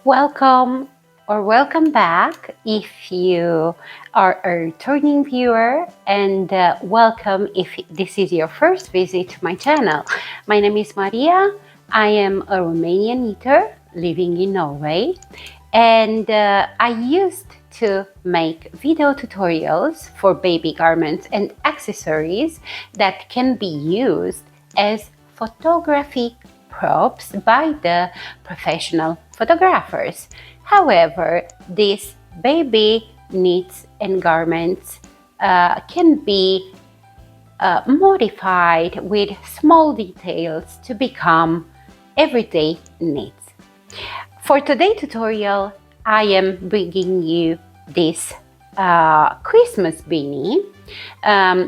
Welcome or welcome back if you are a returning viewer, and welcome if this is your first visit to my channel. My name is Maria. I am a Romanian knitter living in Norway, and I used to make video tutorials for baby garments and accessories that can be used as photography props by the professional photographers. However, these baby knits and garments can be modified with small details to become everyday knits. For today's tutorial, I am bringing you this Christmas beanie.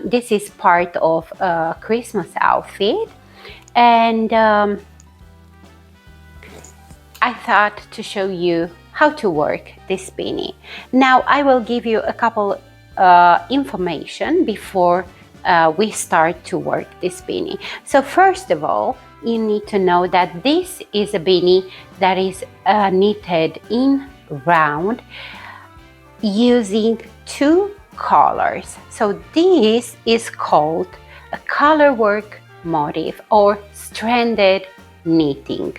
This is part of a Christmas outfit, and I thought to show you how to work this beanie. Now I will give you a couple information before we start to work this beanie. So first of all, you need to know that this is a beanie that is knitted in round using two colors. So this is called a colorwork motif or stranded knitting.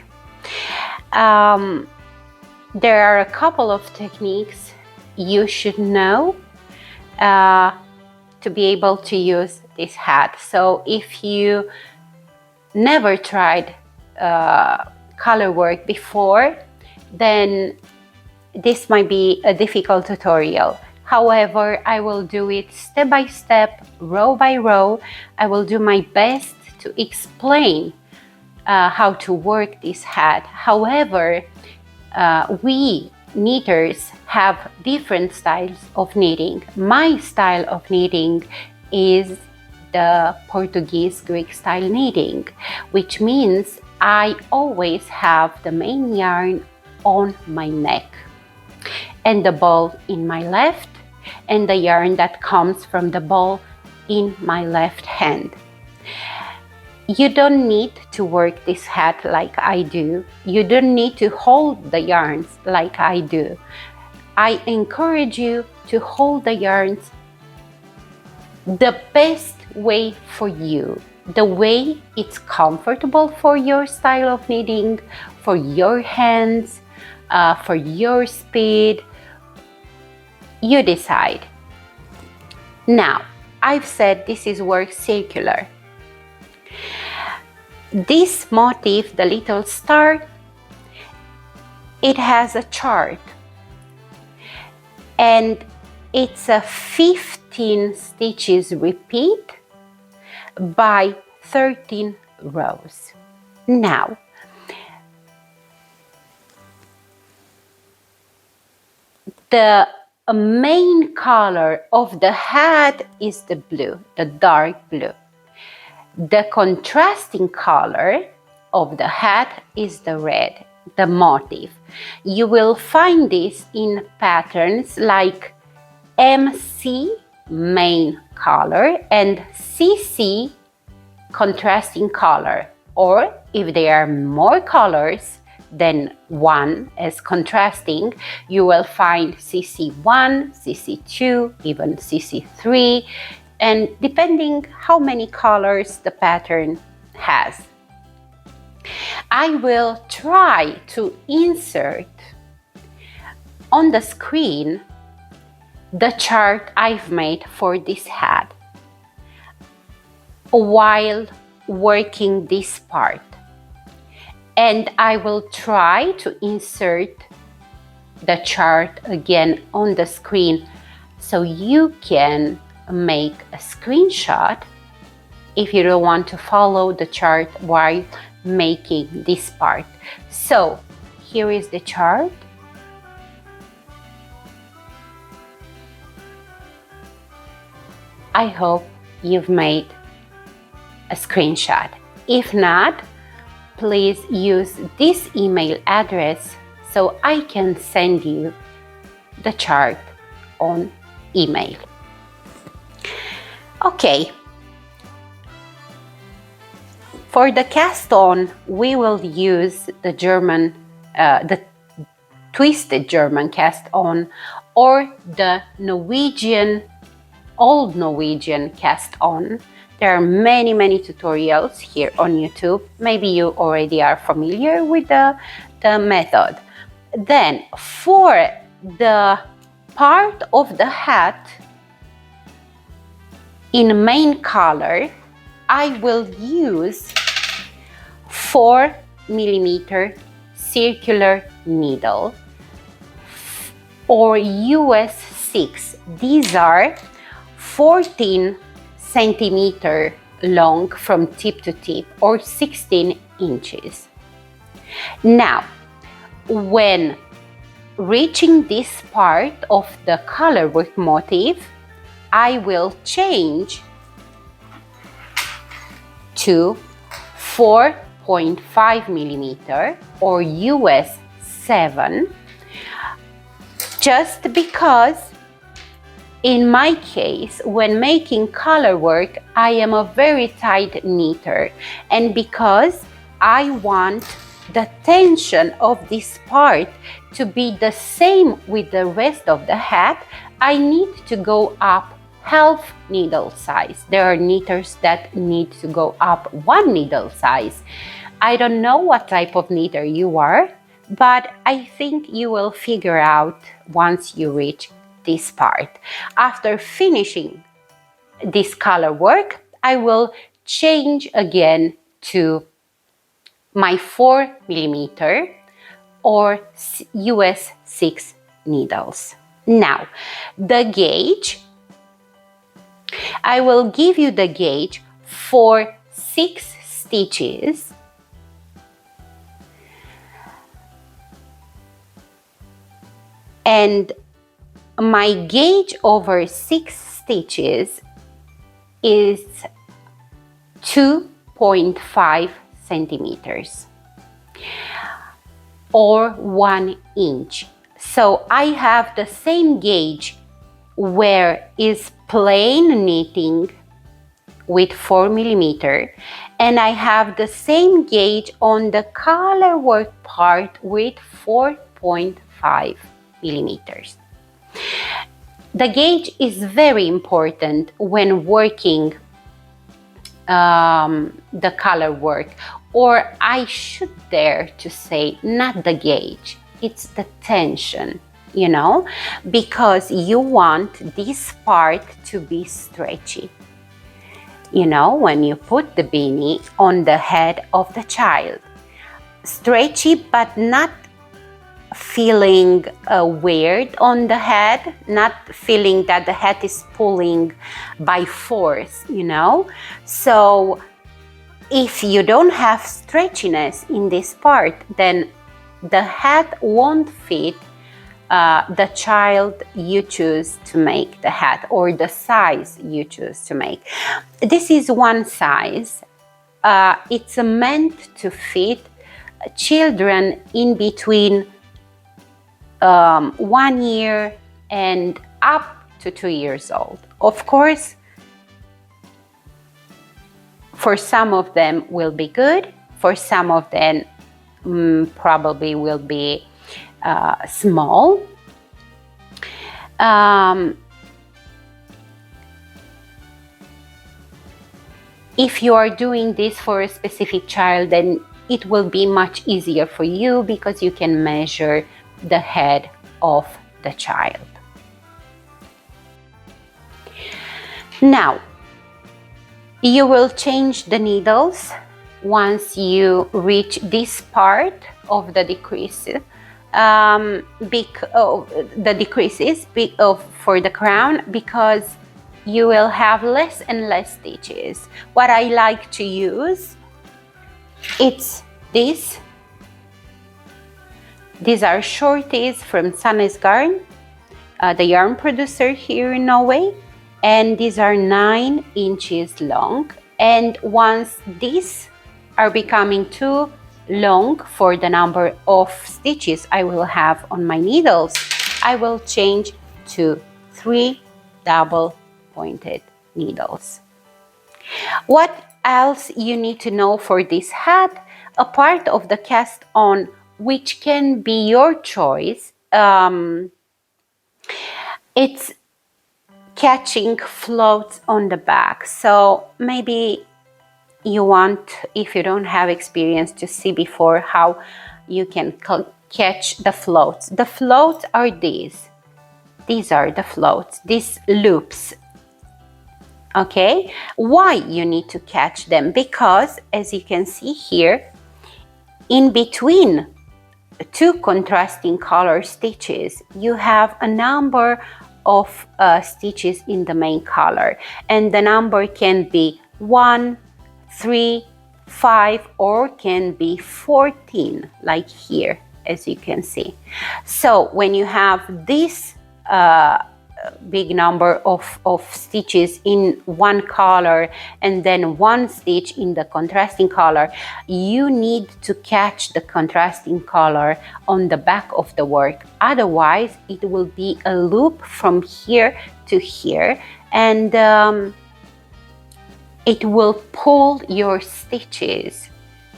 There are a couple of techniques you should know to be able to use this hat. So if you never tried colorwork before, then this might be a difficult tutorial. However, I will do it step by step, row by row. I will do my best to explain how to work this hat. However, we knitters have different styles of knitting. My style of knitting is the Portuguese Greek style knitting, which means I always have the main yarn on my neck and the ball in my left, and the yarn that comes from the ball in my left hand. You don't need to work this hat like I do. You don't need to hold the yarns like I do. I encourage you to hold the yarns the best way for you, the way it's comfortable for your style of knitting, for your hands, for your speed. You decide. Now, I've said this is work circular. This motif, the little star, it has a chart, and it's a 15 stitches repeat by 13 rows. Now, the main color of the hat is the blue, the dark blue. The contrasting color of the hat is the red, the motif. You will find this in patterns like MC, main color, and CC, contrasting color. Or if there are more colors than one as contrasting, you will find CC1, CC2, even CC3, and depending how many colors the pattern has. I will try to insert on the screen the chart I've made for this hat while working this part. And I will try to insert the chart again on the screen so you can make a screenshot if you don't want to follow the chart while making this part. So here is the chart. I hope you've made a screenshot. If not, please use this email address so I can send you the chart on email. Okay, for the cast on, we will use the German, twisted German cast on, or the old Norwegian cast on. There are many tutorials here on YouTube. Maybe you already are familiar with the method. Then for the part of the hat in main color, I will use 4mm circular needle or US 6. These are 14 centimeter long from tip to tip, or 16 inches. Now, when reaching this part of the colorwork motif, I will change to 4.5mm or US 7, just because in my case, when making colorwork, I am a very tight knitter, and because I want the tension of this part to be the same with the rest of the hat, I need to go up half needle size. There are knitters that need to go up 1 needle size. I don't know what type of knitter you are, but I think you will figure out once you reach this part. After finishing this color work, I will change again to my 4mm or US 6 needles. Now, the gauge, I will give you the gauge for 6 stitches. And my gauge over 6 stitches is 2.5 centimeters or 1 inch. So I have the same gauge where is plain knitting with 4mm, and I have the same gauge on the colorwork part with 4.5 millimeters. The gauge is very important when working the color work, or I should dare to say not the gauge, it's the tension, you know, because you want this part to be stretchy. You know, when you put the beanie on the head of the child, stretchy but not feeling weird on the head, not feeling that the head is pulling by force, you know. So if you don't have stretchiness in this part, then the hat won't fit the child you choose to make the hat, or the size you choose to make. This is one size. It's meant to fit children in between 1 year and up to 2 years old. Of course, for some of them will be good, for some of them probably will be small. If you are doing this for a specific child, then it will be much easier for you because you can measure the head of the child. Now, you will change the needles once you reach this part of the decrease. The decreases for the crown, because you will have less and less stitches. What I like to use, it's this. These are shorties from Sandnes Garn, the yarn producer here in Norway, and these are 9 inches long. And once these are becoming too long for the number of stitches I will have on my needles, I will change to 3 double pointed needles. What else you need to know for this hat? A part of the cast on which can be your choice. It's catching floats on the back. So maybe you want, if you don't have experience, to see before how you can catch the floats. The floats are these. These are the floats, these loops. Okay, why you need to catch them? Because as you can see here, in between two contrasting color stitches, you have a number of stitches in the main color, and the number can be 1, 3, 5, or can be 14, like here, as you can see. So when you have this big number of stitches in one color and then one stitch in the contrasting color, you need to catch the contrasting color on the back of the work. Otherwise, it will be a loop from here to here, and it will pull your stitches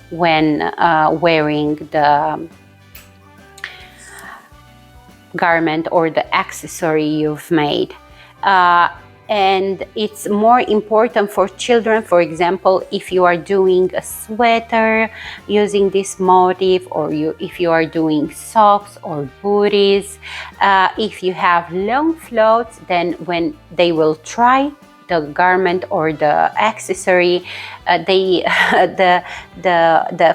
when wearing the garment or the accessory you've made. And it's more important for children. For example, if you are doing a sweater using this motif, or if you are doing socks or booties, if you have long floats, then when they will try the garment or the accessory, the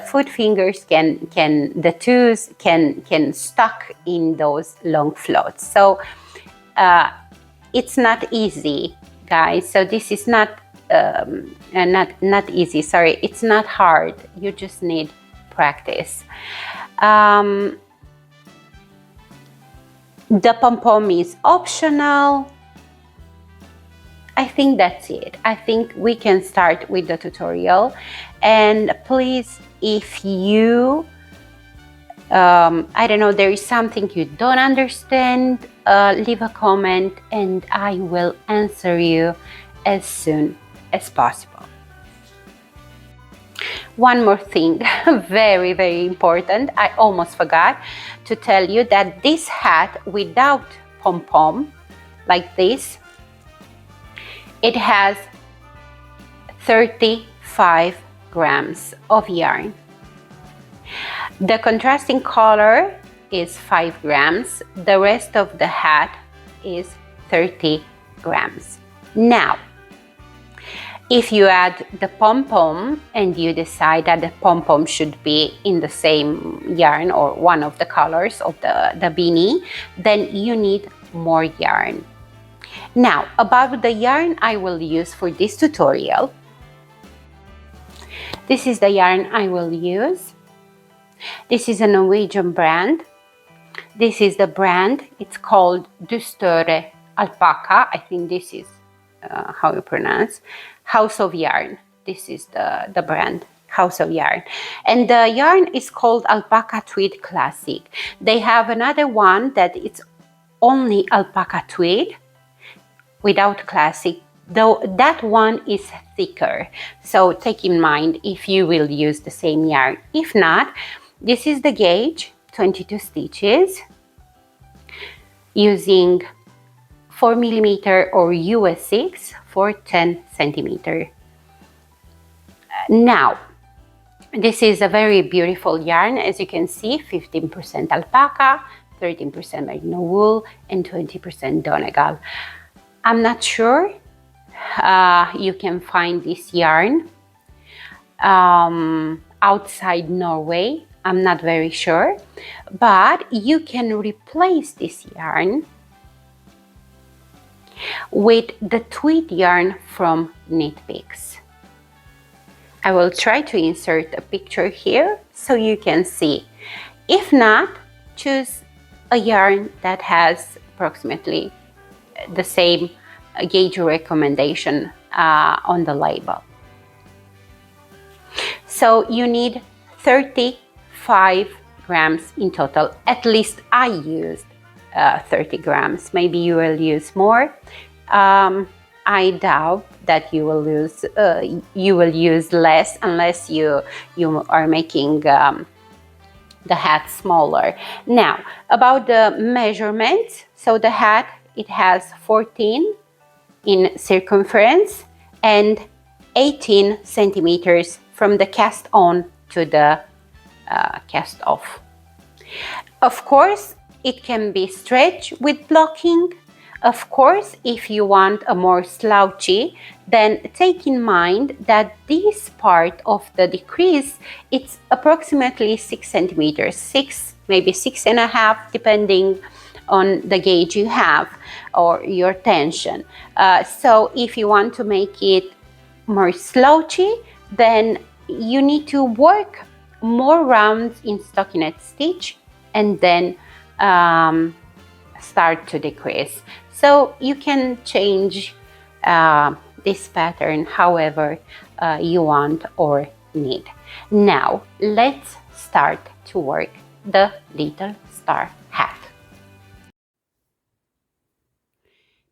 foot fingers the toes can stuck in those long floats. So it's not easy, guys. So this is not easy. Sorry, it's not hard. You just need practice. The pom-pom is optional. I think that's it. I think we can start with the tutorial. And please, if you, I don't know, there is something you don't understand, leave a comment and I will answer you as soon as possible. One more thing, very, very important. I almost forgot to tell you that this hat without pom-pom, like this, it has 35 grams of yarn. The contrasting color is 5 grams. The rest of the hat is 30 grams. Now, if you add the pom-pom and you decide that the pom-pom should be in the same yarn or one of the colors of the beanie, then you need more yarn. Now, about the yarn I will use for this tutorial. This is the yarn I will use. This is a Norwegian brand. This is the brand. It's called Toodler Alpaca. I think this is how you pronounce. House of Yarn. This is the brand. House of Yarn. And the yarn is called Alpaca Tweed Classic. They have another one that it's only alpaca tweed without classic, though that one is thicker. So take in mind if you will use the same yarn. If not, this is the gauge, 22 stitches, using 4mm or US 6 for 10 centimeter. Now, this is a very beautiful yarn. As you can see, 15% alpaca, 13% merino wool, and 20% Donegal. I'm not sure you can find this yarn outside Norway. I'm not very sure, but you can replace this yarn with the tweed yarn from Knit Picks. I will try to insert a picture here so you can see. If not, choose a yarn that has approximately the same gauge recommendation on the label. So you need 35 grams in total. At least I used 30 grams. Maybe you will use more. I doubt that you will use less unless you are making the hat smaller. Now, about the measurements. So the hat, it has 14 in circumference and 18 centimeters from the cast on to the cast off. Of course, it can be stretched with blocking. Of course, if you want a more slouchy, then take in mind that this part of the decrease, it's approximately 6 centimeters, 6, maybe 6.5, depending on the gauge you have or your tension. So if you want to make it more slouchy, then you need to work more rounds in stockinette stitch and then start to decrease. So you can change this pattern however you want or need. Now let's start to work the little star hat.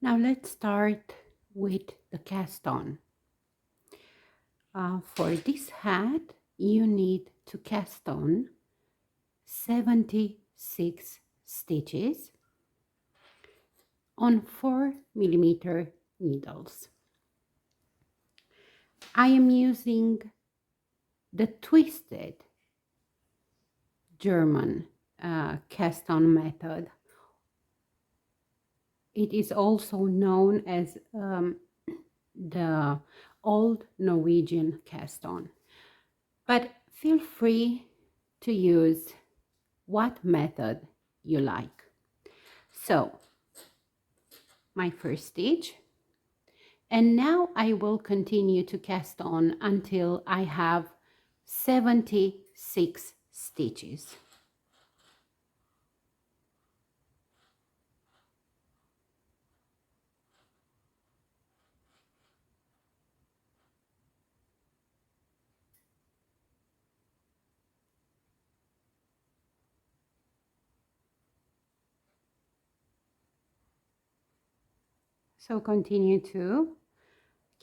Now let's start with the cast on. For this hat, you need to cast on 76 stitches on 4mm needles. I am using the twisted German cast on method. It is also known as the old Norwegian cast on. But feel free to use what method you like. So, my first stitch, and now I will continue to cast on until I have 76 stitches. So continue to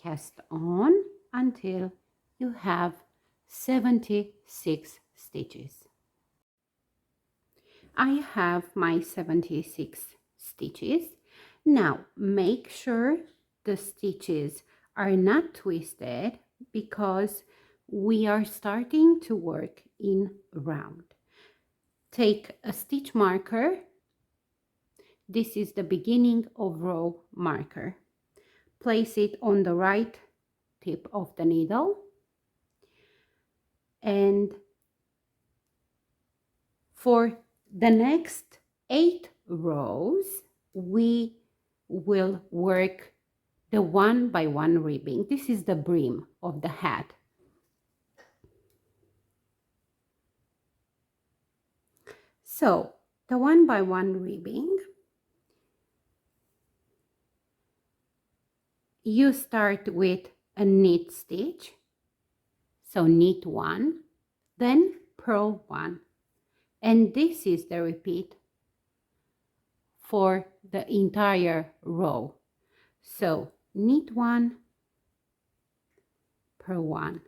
cast on until you have 76 stitches. I have my 76 stitches. Now make sure the stitches are not twisted because we are starting to work in round. Take a stitch marker. This is the beginning of row marker. Place it on the right tip of the needle, and for the next 8 rows we will work the 1-by-1 ribbing. This is the brim of the hat. So the 1-by-1 ribbing, you start with a knit stitch, so knit 1, then purl 1, and this is the repeat for the entire row. So knit 1, purl 1,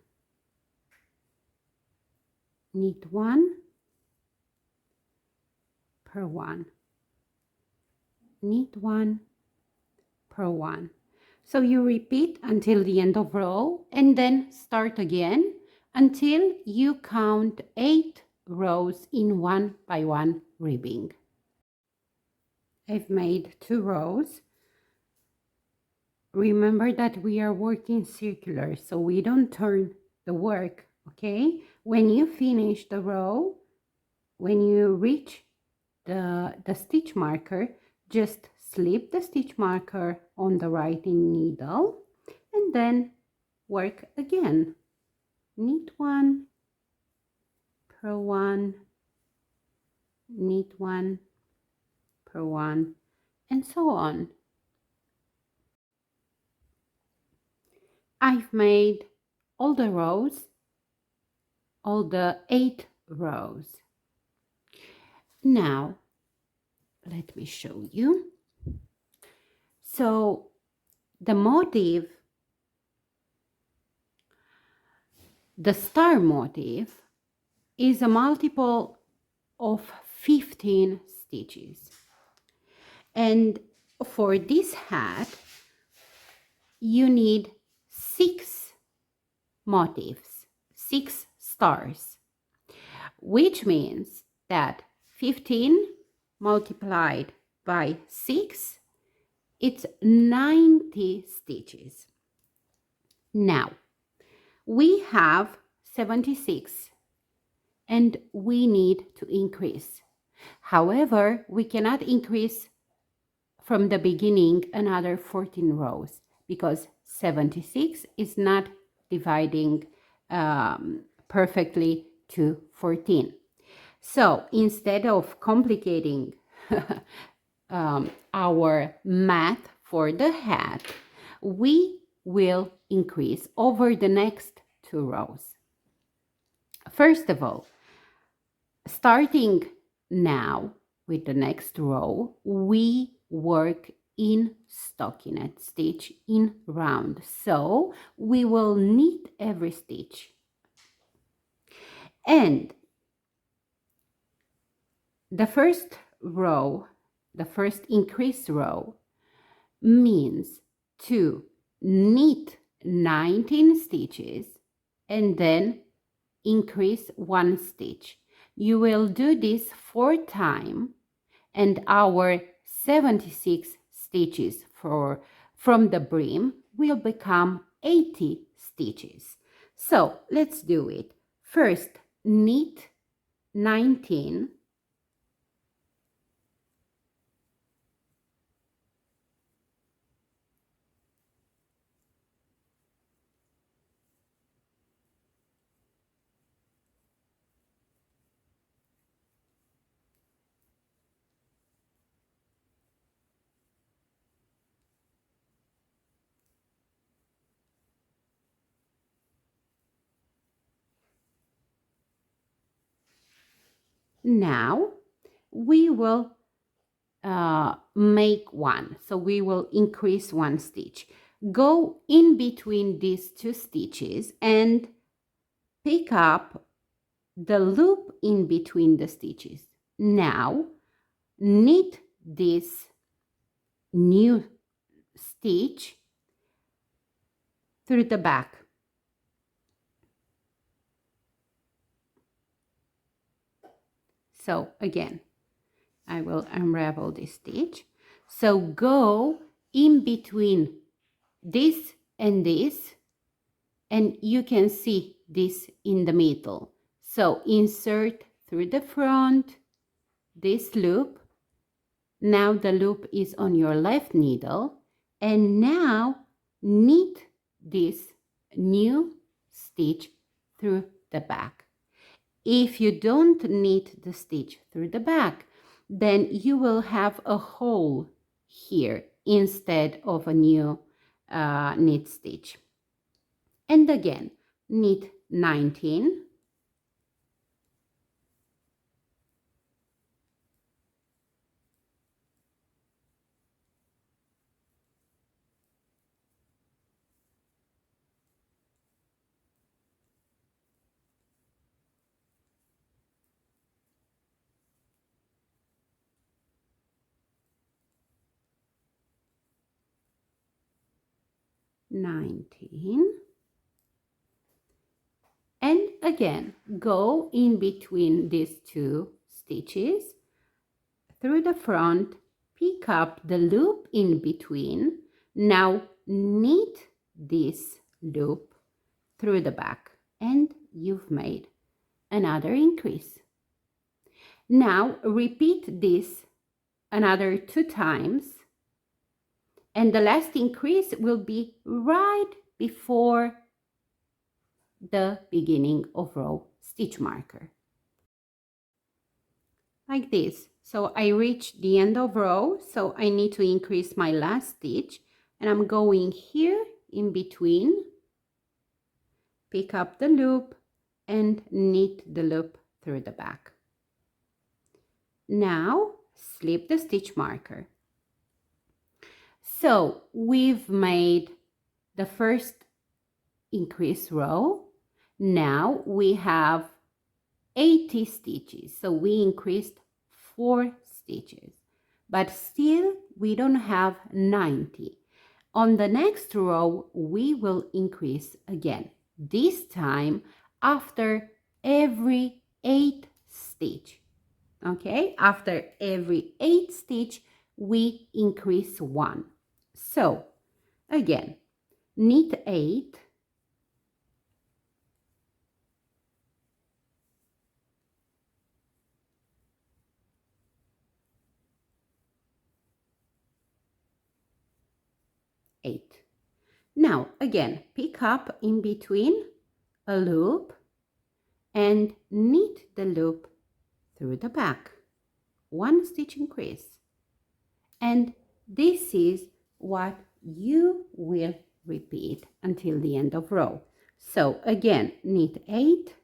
knit 1, purl 1, knit 1, purl 1. So you repeat until the end of row and then start again until you count 8 rows in 1-by-1 ribbing. I've made 2 rows. Remember that we are working circular, so we don't turn the work, okay? When you finish the row, when you reach the stitch marker, just slip the stitch marker on the writing needle and then work again. Knit 1, purl 1, knit 1, purl 1, and so on. I've made all the rows, all the 8 rows. Now let me show you. So the motif, the star motif, is a multiple of 15 stitches. And for this hat, you need 6 motifs, 6 stars, which means that 15 multiplied by 6, it's 90 stitches. Now, we have 76 and we need to increase. However, we cannot increase from the beginning another 14 rows because 76 is not dividing perfectly to 14. So instead of complicating our math for the hat, we will increase over the next 2 rows. First of all, starting now with the next row, we work in stockinette stitch in round. So we will knit every stitch. And the first row, the first increase row, means to knit 19 stitches and then increase 1 stitch. You will do this 4 times and our 76 stitches from the brim will become 80 stitches. So let's do it. First, knit 19. Now we will make 1. So we will increase 1 stitch. Go in between these 2 stitches and pick up the loop in between the stitches. Now knit this new stitch through the back. So again, I will unravel this stitch. So go in between this and this, and you can see this in the middle. So insert through the front this loop. Now the loop is on your left needle, and now knit this new stitch through the back. If you don't knit the stitch through the back, then you will have a hole here instead of a new knit stitch. And again, knit 19. And again, go in between these 2 stitches through the front, pick up the loop in between. Now knit this loop through the back, and you've made another increase. Now repeat this another 2 times, and the last increase will be right before the beginning of row stitch marker. Like this. So I reached the end of row, so I need to increase my last stitch, and I'm going here in between, pick up the loop and knit the loop through the back. Now slip the stitch marker. So we've made the first increase row. Now we have 80 stitches. So we increased 4 stitches, but still we don't have 90. On the next row, we will increase again, this time after every 8 stitch. Okay, after every 8 stitch, we increase 1. So again, knit 8, Now again, pick up in between a loop and knit the loop through the back. 1 stitch increase. And this is what you will repeat until the end of row. So again, knit 8,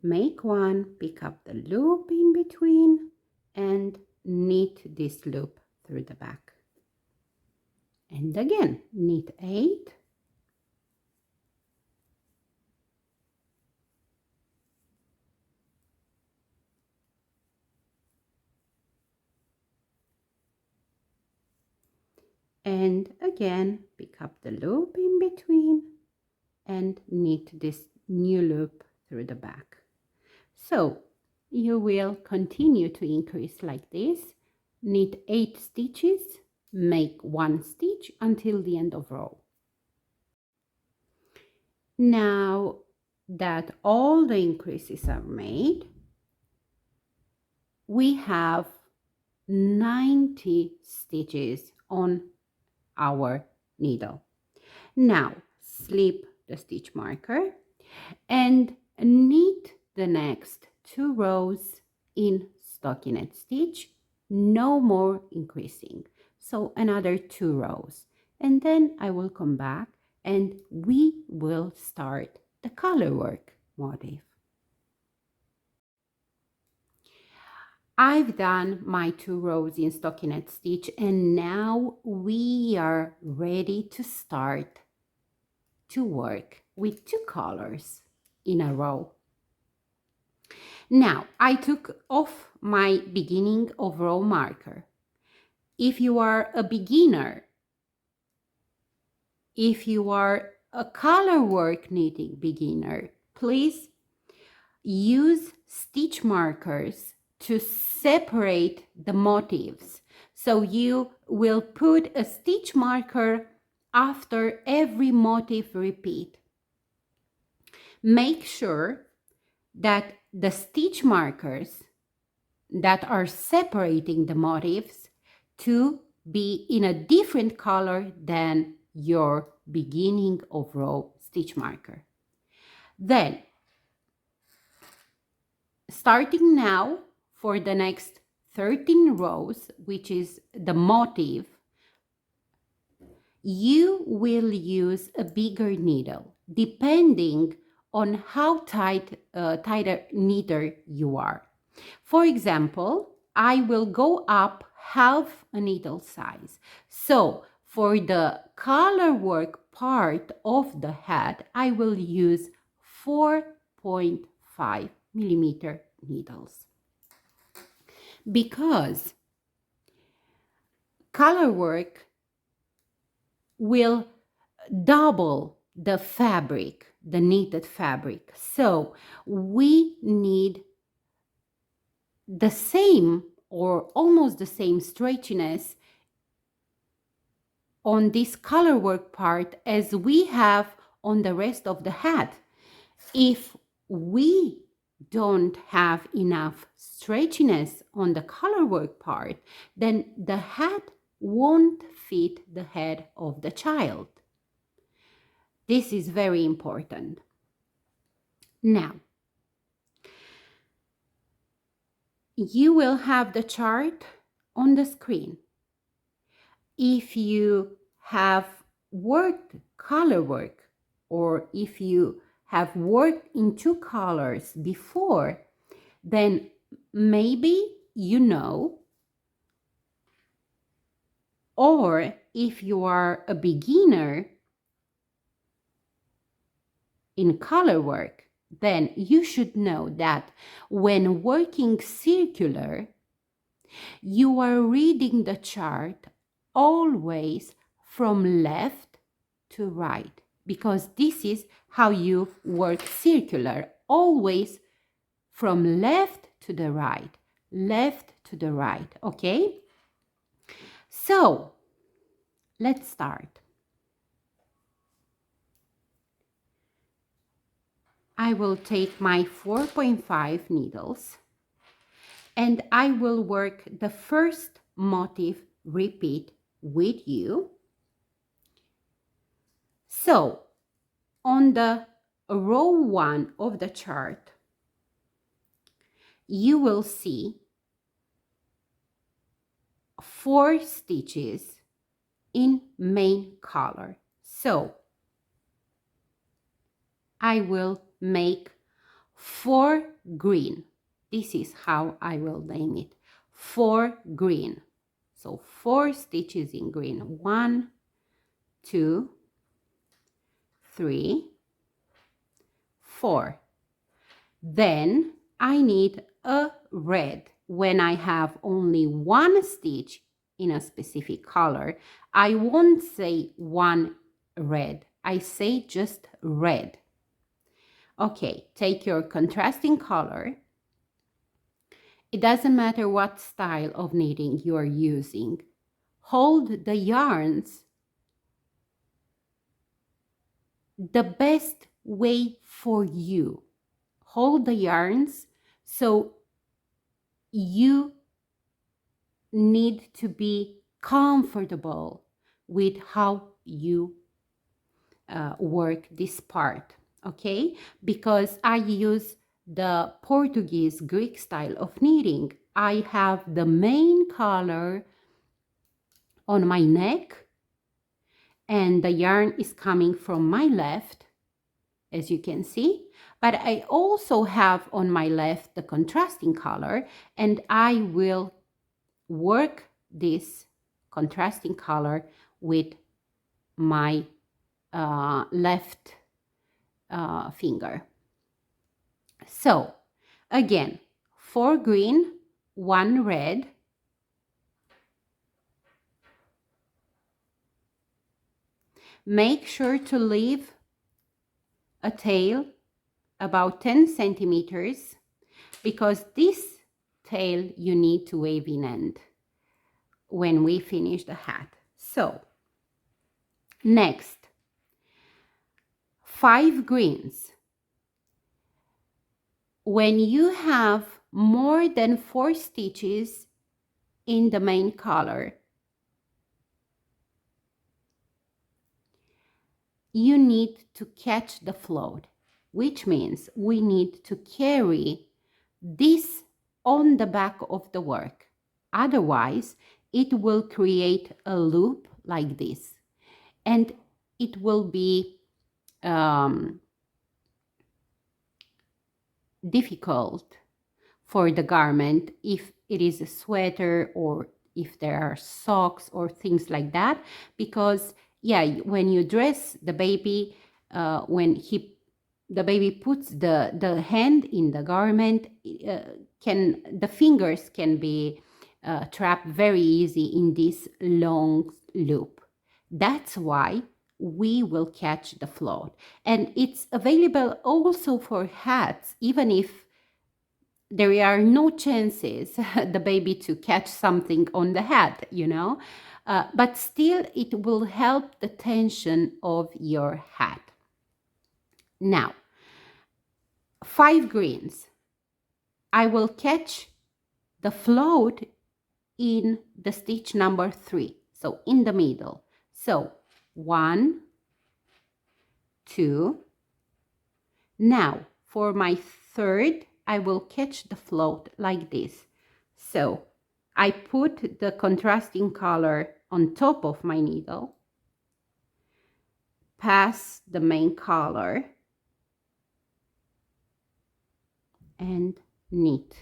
make 1, pick up the loop in between and knit this loop through the back. And again, knit 8, and again pick up the loop in between and knit this new loop through the back. So you will continue to increase like this, knit 8 stitches, make 1 stitch until the end of row. Now that all the increases are made, we have 90 stitches on our needle. Now slip the stitch marker and knit the next 2 rows in stockinette stitch, no more increasing. So another 2 rows, and then I will come back and we will start the colorwork motif. I've done my 2 rows in stockinette stitch, and now we are ready to start to work with 2 colors in a row. Now I took off my beginning of row marker. If you are a beginner, if you are a colorwork knitting beginner, please use stitch markers to separate the motifs. So you will put a stitch marker after every motif repeat. Make sure that the stitch markers that are separating the motifs to be in a different color than your beginning of row stitch marker. Then, starting now for the next 13 rows, which is the motif, you will use a bigger needle depending on how tighter knitter you are. For example, I will go up half a needle size. So for the colorwork part of the hat, I will use 4.5 millimeter needles. Because colorwork will double the fabric, the knitted fabric. So we need the same or almost the same stretchiness on this colorwork part as we have on the rest of the hat. If we don't have enough stretchiness on the colorwork part, then the hat won't fit the head of the child. This is very important. Now, you will have the chart on the screen. If you have worked colorwork, or if you have worked in 2 colors before, then maybe you know Or if you are a beginner in color work, then you should know that when working circular, you are reading the chart always from left to right, because this is how you work circular, always from left to the right, left to the right, okay? So, let's start. I will take my 4.5 needles and I will work the first motif repeat with you. So, on the row 1 of the chart, you will see 4 stitches in main color. So, I will make 4 green. This is how I will name it. 4 green. So 4 stitches in green. 1, 2, 3, 4. Then I need a red. When I have only 1 stitch in a specific color, I won't say 1 red. I say just red. Okay, take your contrasting color. It doesn't matter what style of knitting you are using. Hold the yarns the best way for you. Hold the yarns so you need to be comfortable with how you work this part, okay? Because I use the Portuguese Greek style of knitting. I have the main color on my neck and the yarn is coming from my left, as you can see, but I also have on my left the contrasting color, and I will work this contrasting color with my left finger. So again, 4 green, 1 red, make sure to leave a tail about 10 centimeters, because this tail you need to wave in end when we finish the hat. So next, 5 greens. When you have more than 4 stitches in the main color, you need to catch the float, which means we need to carry this on the back of the work. Otherwise, it will create a loop like this, and it will be difficult for the garment if it is a sweater or if there are socks or things like that, because when you dress the baby, when the baby puts the hand in the garment, the fingers can be trapped very easy in this long loop. That's why we will catch the float, and it's available also for hats, even if there are no chances the baby to catch something on the hat, but still it will help the tension of your hat. Now, 5 greens. I will catch the float in the stitch number 3, so in the middle. So 1, 2. Now for my third, I will catch the float like this. So I put the contrasting color on top of my needle, pass the main color, and knit.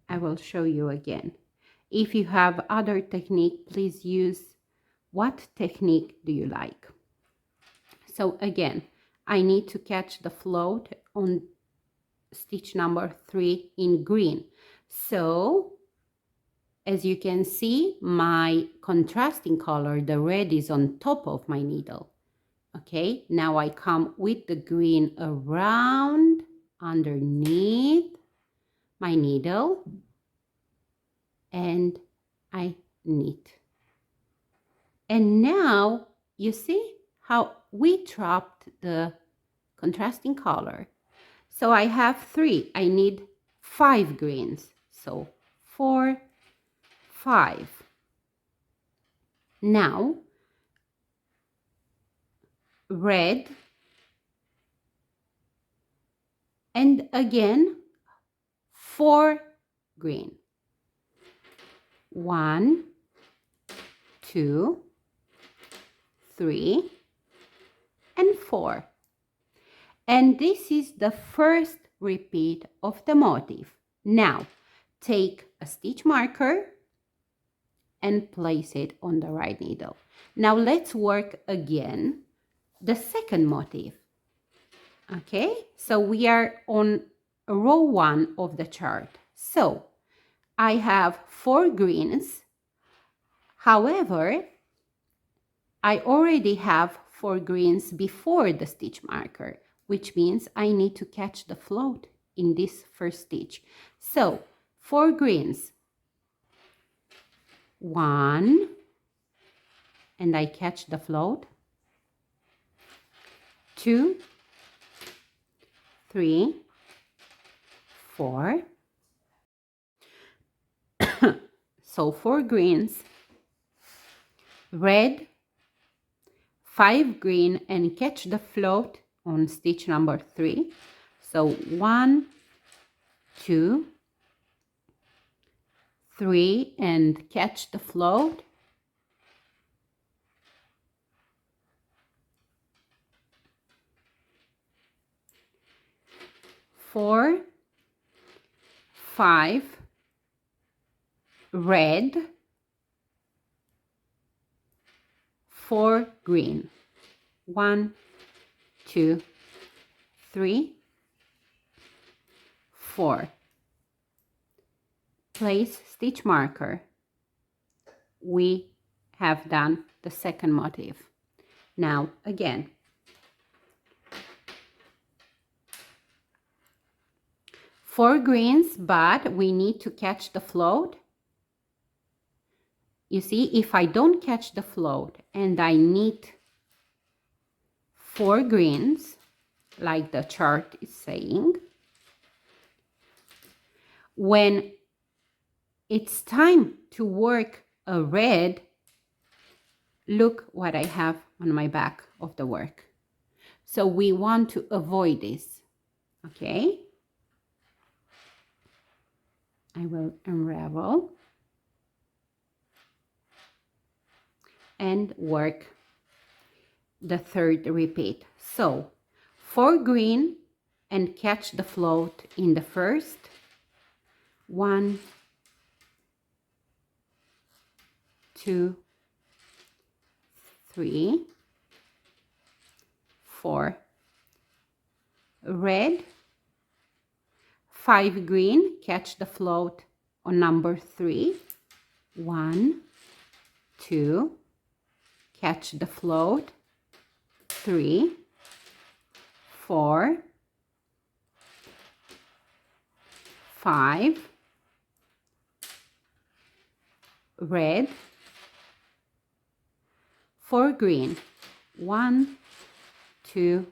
I will show you again. If you have other technique, please use what technique do you like. So again, I need to catch the float on stitch number 3 in green. So as you can see, my contrasting color, the red, is on top of my needle. Okay, now I come with the green around underneath my needle and I knit. And now you see how we dropped the contrasting color. So I have 3. I need 5 greens. So 4, 5. Now red, and again 4 green. 1, 2, 3, and 4. And this is the first repeat of the motif. Now take a stitch marker and place it on the right needle. Now let's work again the second motif. Okay, so we are on row 1 of the chart. So I have 4 greens. However, I already have 4 greens before the stitch marker, which means I need to catch the float in this first stitch. So 4 greens, 1, and I catch the float, 2, 3, 4. So 4 greens, red, 5 green, and catch the float on stitch number 3. So 1, 2, 3, and catch the float. 4, 5, red, 4 green. 1, 2, 3, 4. Place stitch marker. We have done the second motif. Now again, 4 greens, but we need to catch the float. You see, if I don't catch the float and I knit 4 greens, like the chart is saying, when it's time to work a red, look what I have on my back of the work. So we want to avoid this, okay? I will unravel and work the third repeat. So 4 green and catch the float in the first. 1, 2, 3, 4. Red, 5 green, catch the float on number 3. 1, 2, catch the float. 3, 4, 5. Red, 4 green. 1, 2,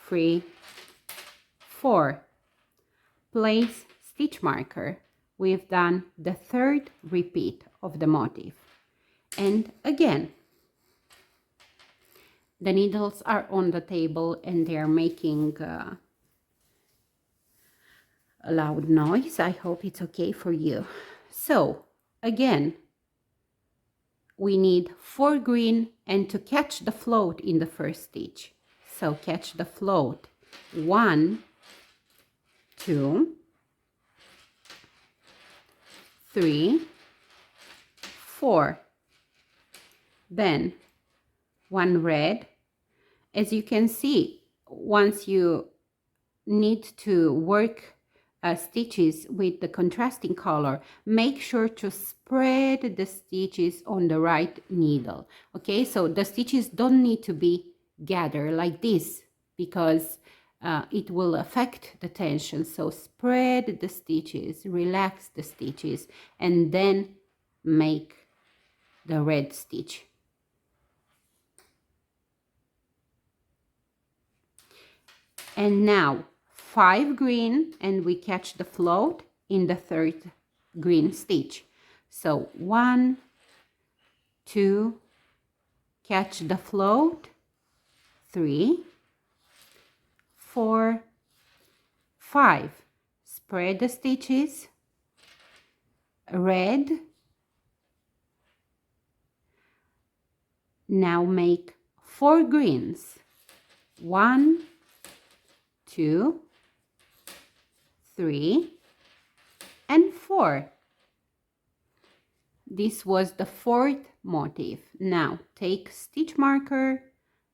3, 4. Place stitch marker. We've done the third repeat of the motif. And again, the needles are on the table and they're making a loud noise. I hope it's okay for you. So again, we need 4 green and to catch the float in the first stitch. So catch the float. 1, 2, 3, 4. Then 1 red. As you can see, once you need to work stitches with the contrasting color, make sure to spread the stitches on the right needle. Okay, so the stitches don't need to be gathered like this because it will affect the tension. So spread the stitches, relax the stitches, and then make the red stitch. And now 5 green, and we catch the float in the 3rd green stitch. So 1, 2, catch the float, 3, 4, 5. Spread the stitches, red. Now make 4 greens, 1, 2, 3, and 4. This was the 4th motif. Now take stitch marker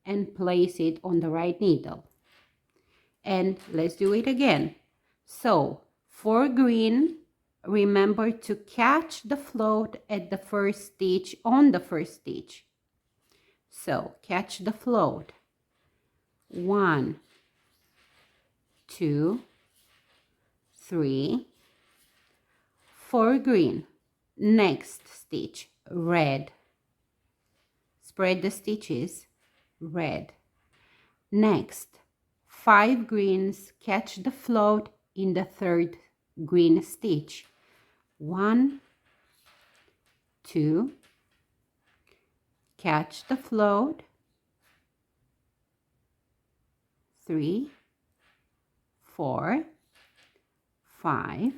and place it on the right needle. And let's do it again. So 4 green, remember to catch the float at the 1st stitch on the 1st stitch. So catch the float. 1, 2, 3, 4 green. Next stitch, red. Spread the stitches, red. Next, 5 greens, catch the float in the 3rd green stitch. 1, 2, catch the float, 3, 4, 5.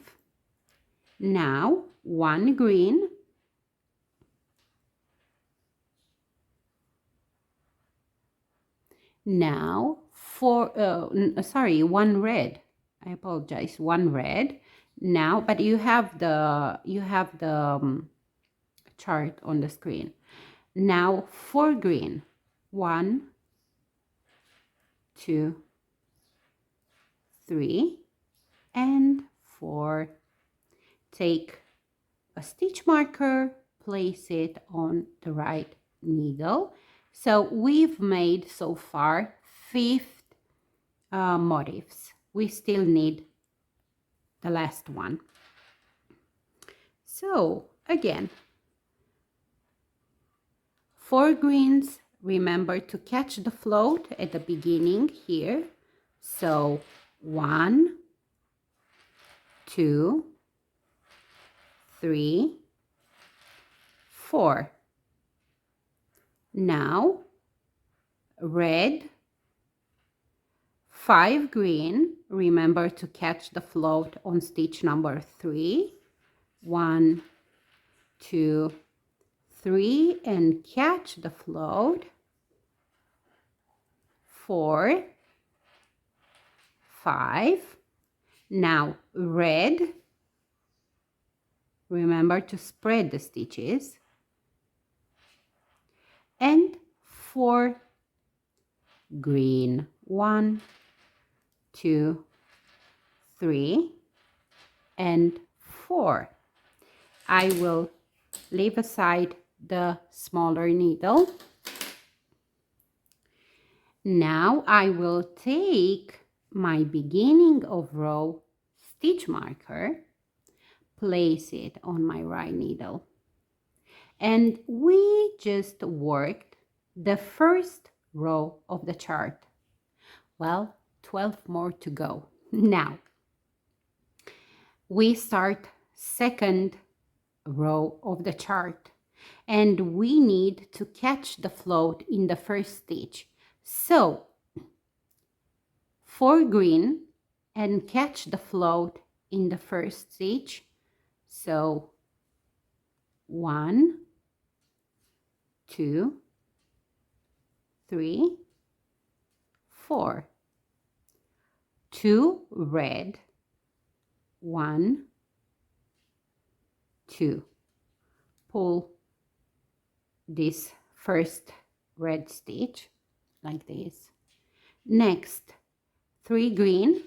Now 1 green, now 1 red. I apologize, 1 red. Now, but you have the chart on the screen. Now 4 green, 1, 2, 3, and 4. Take a stitch marker, place it on the right needle. So we've made so far 5 motifs. We still need the last one. So again, 4 greens, remember to catch the float at the beginning here. So 1, 2, 3, 4. Now red, 5 green, remember to catch the float on stitch number 3. 1, 2, 3, and catch the float. 4, 5. Now red, remember to spread the stitches, and 4 green. 1, 2, 3, and 4. I will leave aside the smaller needle. Now I will take my beginning of row stitch marker, place it on my right needle, and we just worked the first row of the chart. Well, 12 more to go. Now we start second row of the chart, and we need to catch the float in the first stitch. So 4 green and catch the float in the first stitch. So 1, 2, 3, 4. 2 red, 1, 2. Pull this first red stitch like this. Next, 3 green,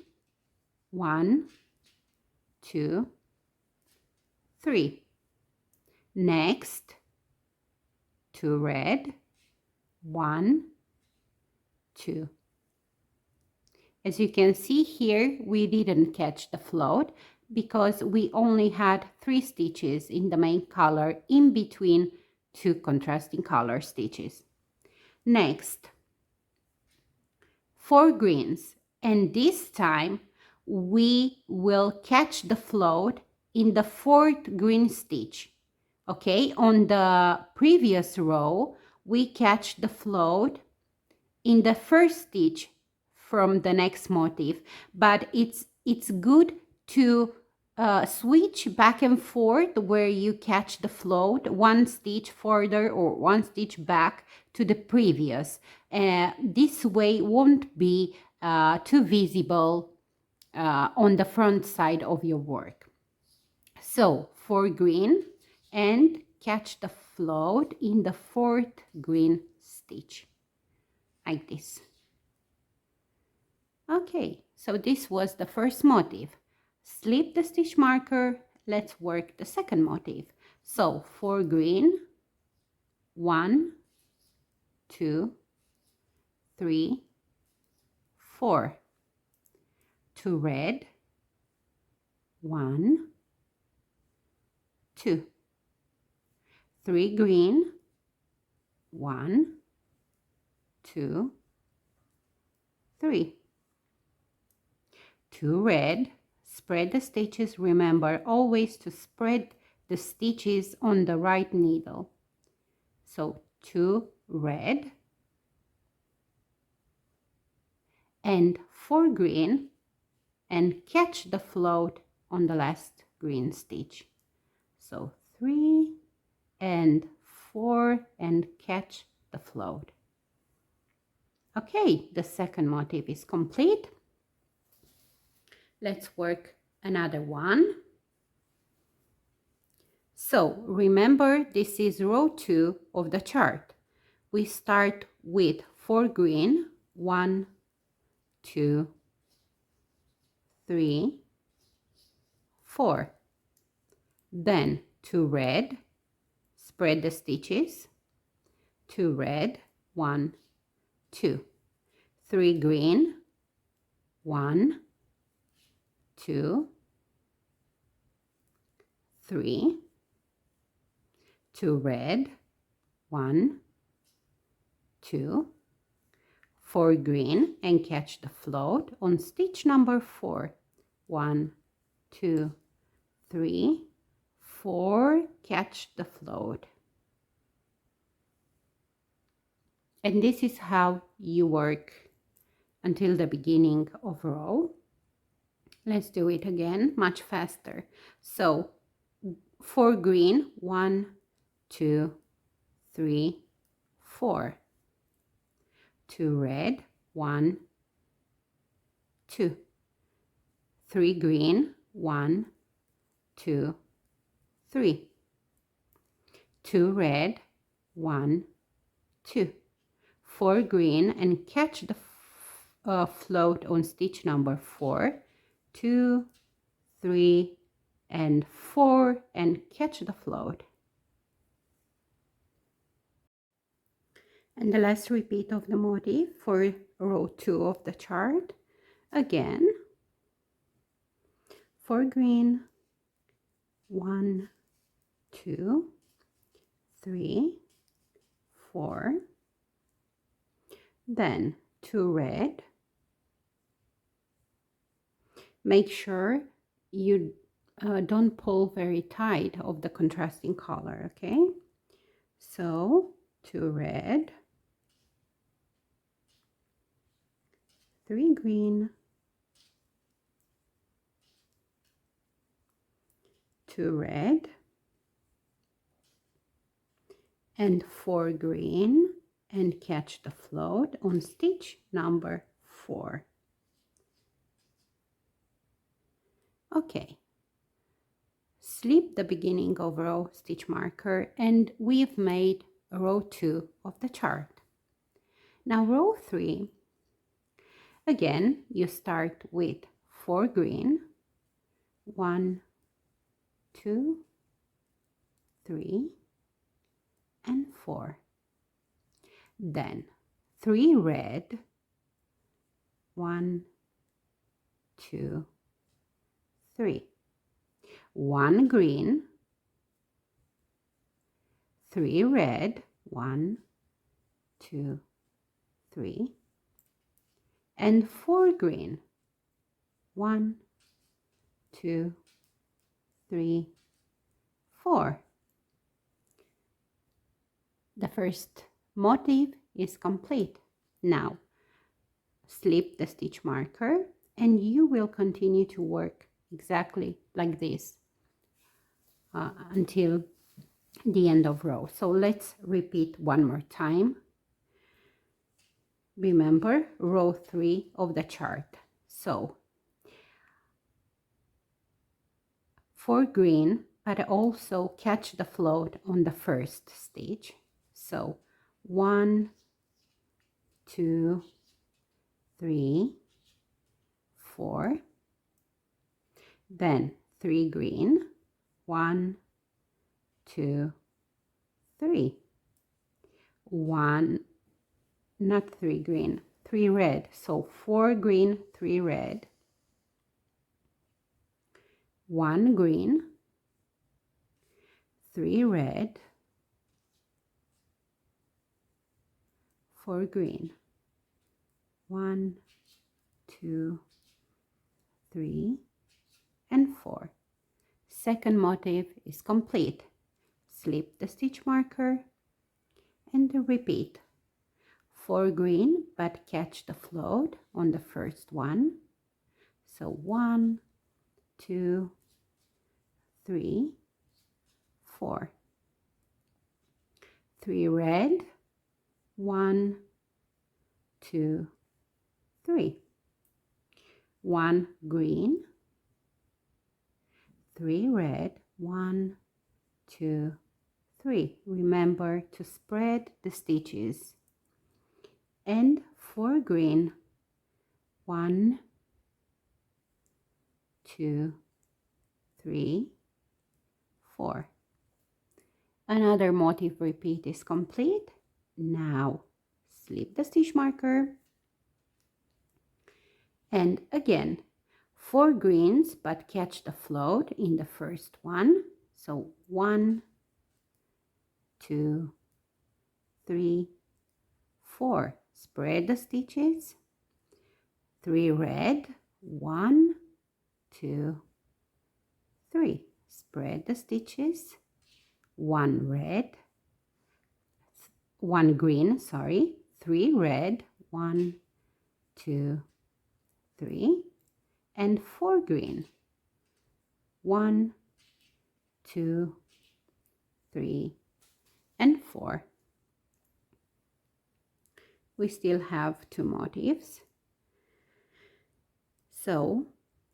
1, 2, 3. Next, 2 red, 1, 2. As you can see here, we didn't catch the float because we only had 3 stitches in the main color in between 2 contrasting color stitches. Next, 4 greens, and this time we will catch the float in the 4th green stitch. Okay, on the previous row we catch the float in the first stitch from the next motif, but it's good to switch back and forth where you catch the float 1 stitch further or 1 stitch back to the previous. This way won't be too visible on the front side of your work. So 4 green and catch the float in the 4th green stitch like this. Okay, so this was the first motif. Slip the stitch marker. Let's work the second motif. So 4 green, 1, 2, 3, 4. 2 red, 1, 2. 3 green, 1, 2, 3. 2 red. Spread the stitches. Remember always to spread the stitches on the right needle. So 2 red and 4 green, and catch the float on the last green stitch. So 3 and 4 and catch the float. Okay, the second motif is complete. Let's work another one. So remember, this is row 2 of the chart. We start with 4 green, 1, 2, 3, 4. Then 2 red, spread the stitches, 2 red, 1, 2. 3 green, 1, 2, 3. 2 red, 1, 2. 4 green, and catch the float on stitch number 4. 1, 2, 3, 4. Catch the float. And this is how you work until the beginning of row. Let's do it again, much faster. So 4 green, 1, 2, 3, 4. 2 red, 1, 2. 3 green, 1, 2, 3. 2 red, 1, 2. 4 green, and catch the float on stitch number 4. 2, 3, and 4, and catch the float. And the last repeat of the motif for row 2 of the chart. Again, 4 green, 1, 2, 3, 4. Then 2 red. Make sure you don't pull very tight of the contrasting color, okay? So 2 red, 3 green, 2 red, and 4 green, and catch the float on stitch number 4. Okay, slip the beginning of row stitch marker, and we've made row 2 of the chart. Now row 3, again you start with 4 green, 1, 2, 3 and 4, then 3 red, 1, 2, 3, 1 green, 3 red, 1, 2, 3, and 4 green, 1, 2, 3, 4. The first motif is complete. Now slip the stitch marker and you will continue to work exactly like this until the end of row. So let's repeat one more time. Remember row 3 of the chart. So 4 green, but also catch the float on the first stitch. So 1, 2, 3, 4, then 3 green, 1, 2, 3, 1, not 3 green, 3 red, so 4 green, 3 red, 1 green, 3 red, 4 green, 1, 2, 3 and 4. Second motif is complete. Slip the stitch marker and repeat. 4 green, but catch the float on the first one. So 1, 2, 3, 4. 3 red, 1, 2, 3. 1 green, 3 red, 1, 2, 3. Remember to spread the stitches. And 4 green, 1, 2, 3, 4. Another motif repeat is complete. Now slip the stitch marker and again 4 greens, but catch the float in the first one. So 1, 2, 3, 4. Spread the stitches. 3 red, 1, 2, 3. Spread the stitches. 1 red, 1 green, sorry, 3 red, 1, 2, 3, and 4 green. 1, 2, 3, and 4. We still have 2 motifs. So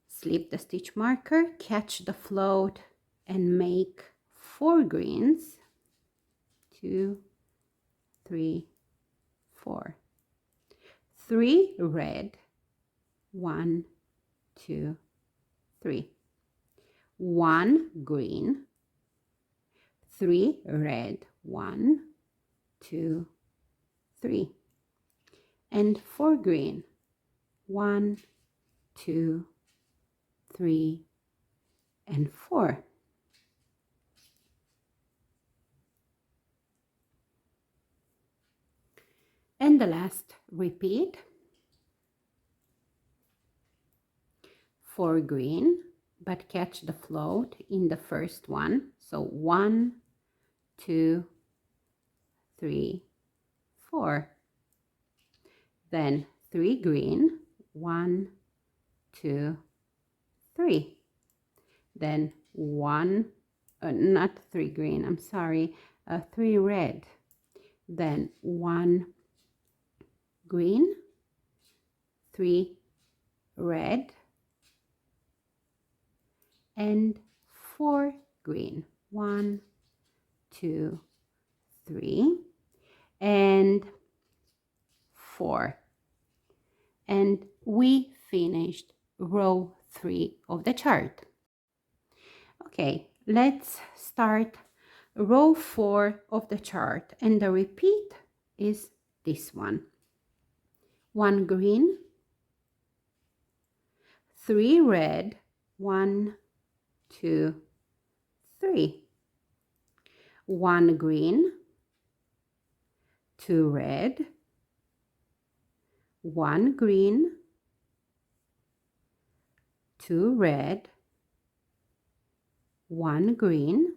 slip the stitch marker, catch the float, and make 4 greens. 2, 3, 4. 3 red, 1, 2, 3. 1 green, 3 red, 1, 2, 3. And 4 green, 1, 2, 3, and 4. And the last repeat. 4 green, but catch the float in the first one. So 1, 2, 3, 4. Then 3 green, 1, 2, 3. Then 1, not 3 green, I'm sorry, 3 red. Then 1 green, 3 red, and 4 green. 1, 2, 3, and 4. And we finished row 3 of the chart. Okay, let's start row 4 of the chart, and the repeat is this one. 1 green, 3 red, 1, 2, 3. 1 green, 2 red, 1 green, 2 red, 1 green,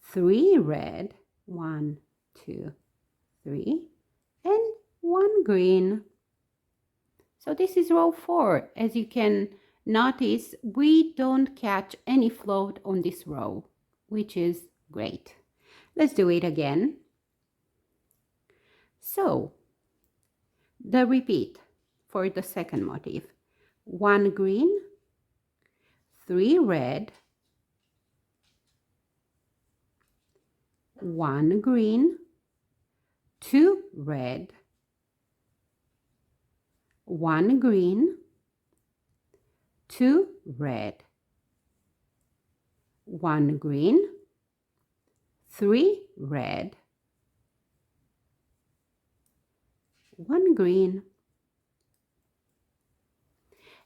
3 red, 1, 2, 3, and 1 green. So this is row 4. As you can notice, we don't catch any float on this row, which is great. Let's do it again. So the repeat for the second motif: 1 green, 3 red, 1 green, 2 red, 1 green, 2 red, 1 green, 3 red, 1 green.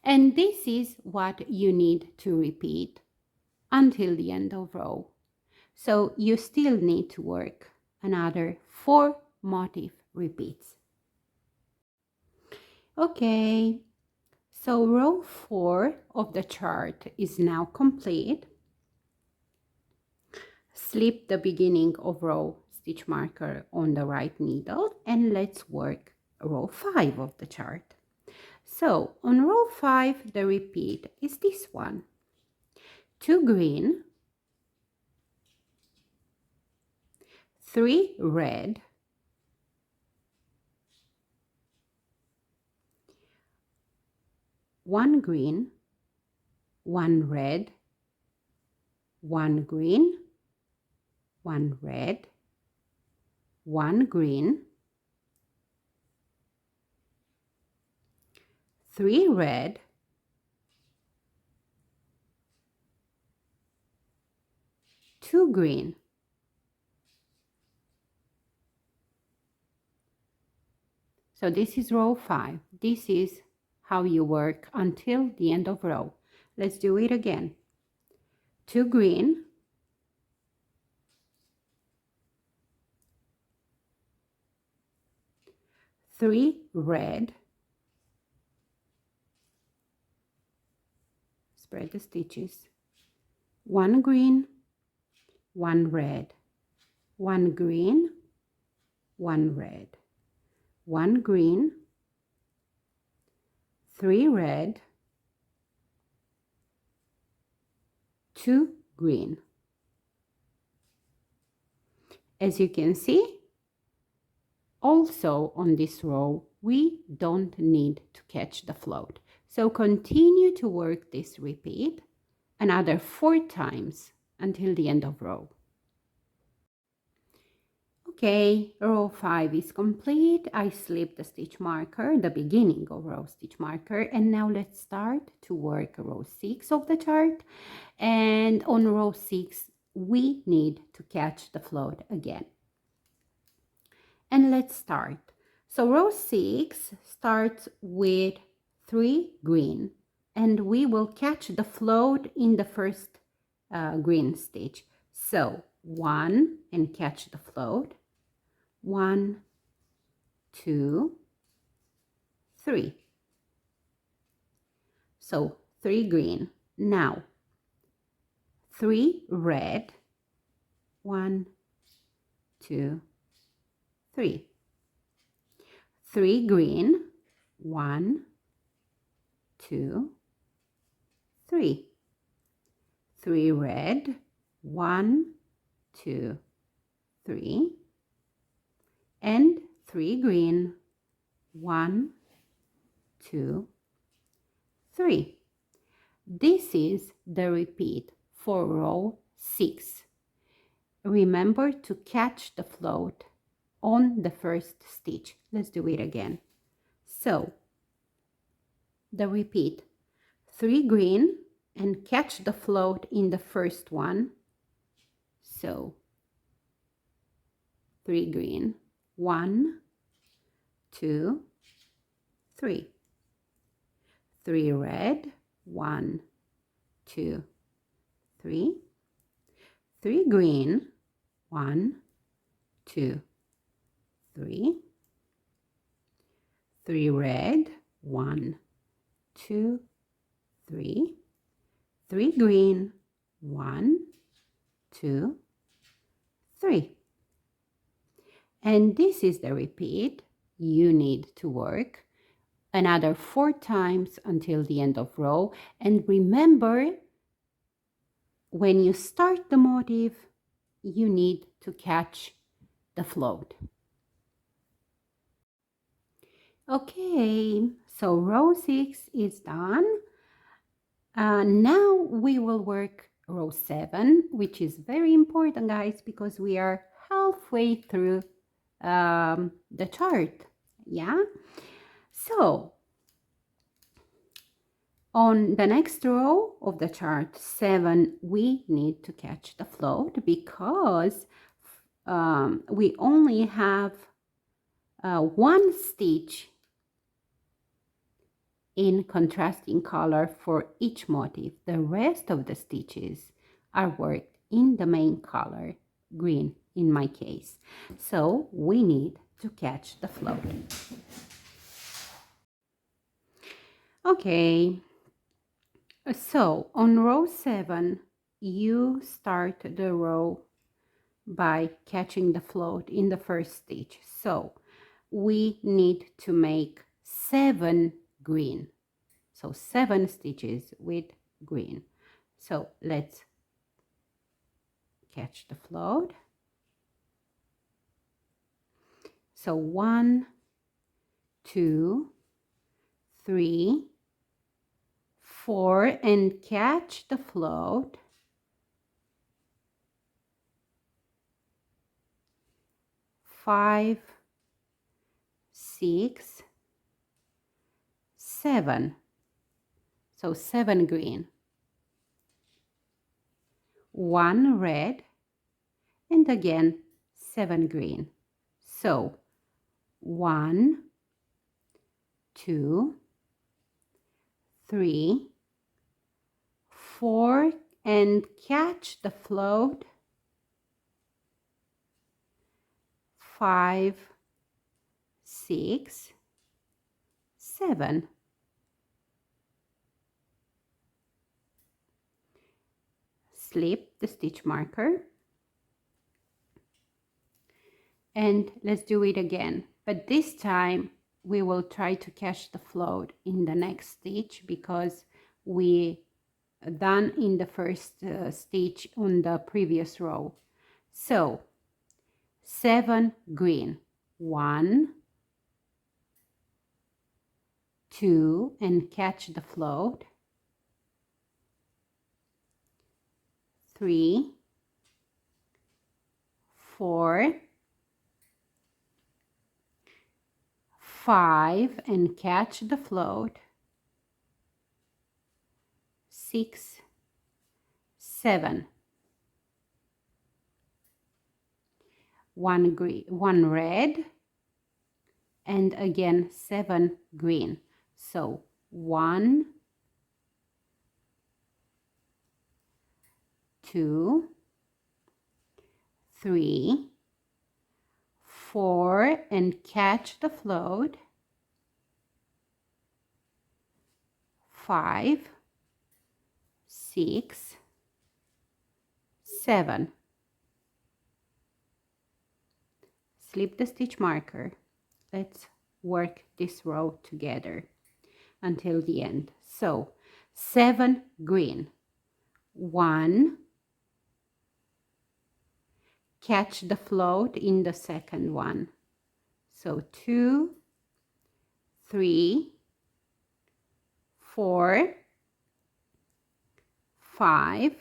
And this is what you need to repeat until the end of row. So you still need to work another 4 motif repeats. Okay, so row 4 of the chart is now complete. Slip the beginning of row stitch marker on the right needle, and let's work row 5 of the chart. So on row 5, the repeat is this one: 2 green, 3 red, 1 green, 1 red, 1 green, 1 red, 1 green, 3 red, 2 green. So this is row 5. This is how you work until the end of row. Let's do it again. 2 green, 3 red, spread the stitches, 1 green, 1 red, 1 green, 1 red, 1 green, 3 red, 2 green. As you can see, also on this row, we don't need to catch the float. So continue to work this repeat another 4 times until the end of row. Okay, row 5 is complete. I slipped the stitch marker, the beginning of row stitch marker, and now let's start to work row 6 of the chart. And on row 6, we need to catch the float again. And let's start. So row 6 starts with 3 green, and we will catch the float in the first green stitch. So 1 and catch the float. 1, 2, 3. So 3 green. Now 3 red. 1, 2, 3. 3 green. 1, 2, 3. 3 red. 1, 2, 3. And 3 green. 1, 2, 3. This is the repeat for row 6. Remember to catch the float on the first stitch. Let's do it again. So the repeat, 3 green and catch the float in the first one. So 3 green, 1, 2, 3. 3 red, 1, 2, 3. 3 green, 1, 2, 3. 3 red, 1, 2, 3. 3 green, 1, 2, 3. And this is the repeat you need to work another 4 times until the end of row. And remember, when you start the motif, you need to catch the float. Okay, so row 6 is done. Now we will work row 7, which is very important, guys, because we are halfway through the chart. Yeah, so on the next row of the chart 7, we need to catch the float because we only have 1 stitch in contrasting color for each motif. The rest of the stitches are worked in the main color, green in my case. So we need to catch the float. Okay, so on row 7, you start the row by catching the float in the first stitch. So we need to make 7 green. So 7 stitches with green. So let's catch the float. So 1, 2, 3, 4, and catch the float. 5, 6, 7. So 7 green, 1 red, and again 7 green. So 1, 2, 3, 4, and catch the float. 5, 6, 7. Slip the stitch marker. And let's do it again. But this time we will try to catch the float in the next stitch because we done in the first stitch on the previous row. So 7 green, 1, 2, and catch the float. 3, 4, 5, and catch the float. 6, 7. 1 green, 1 red, and again 7 green. So 1, 2, 3, 4, and catch the float. 5, 6, 7. Slip the stitch marker. Let's work this row together until the end. So 7 green, 1, catch the float in the second one. So 2, 3, 4, 5,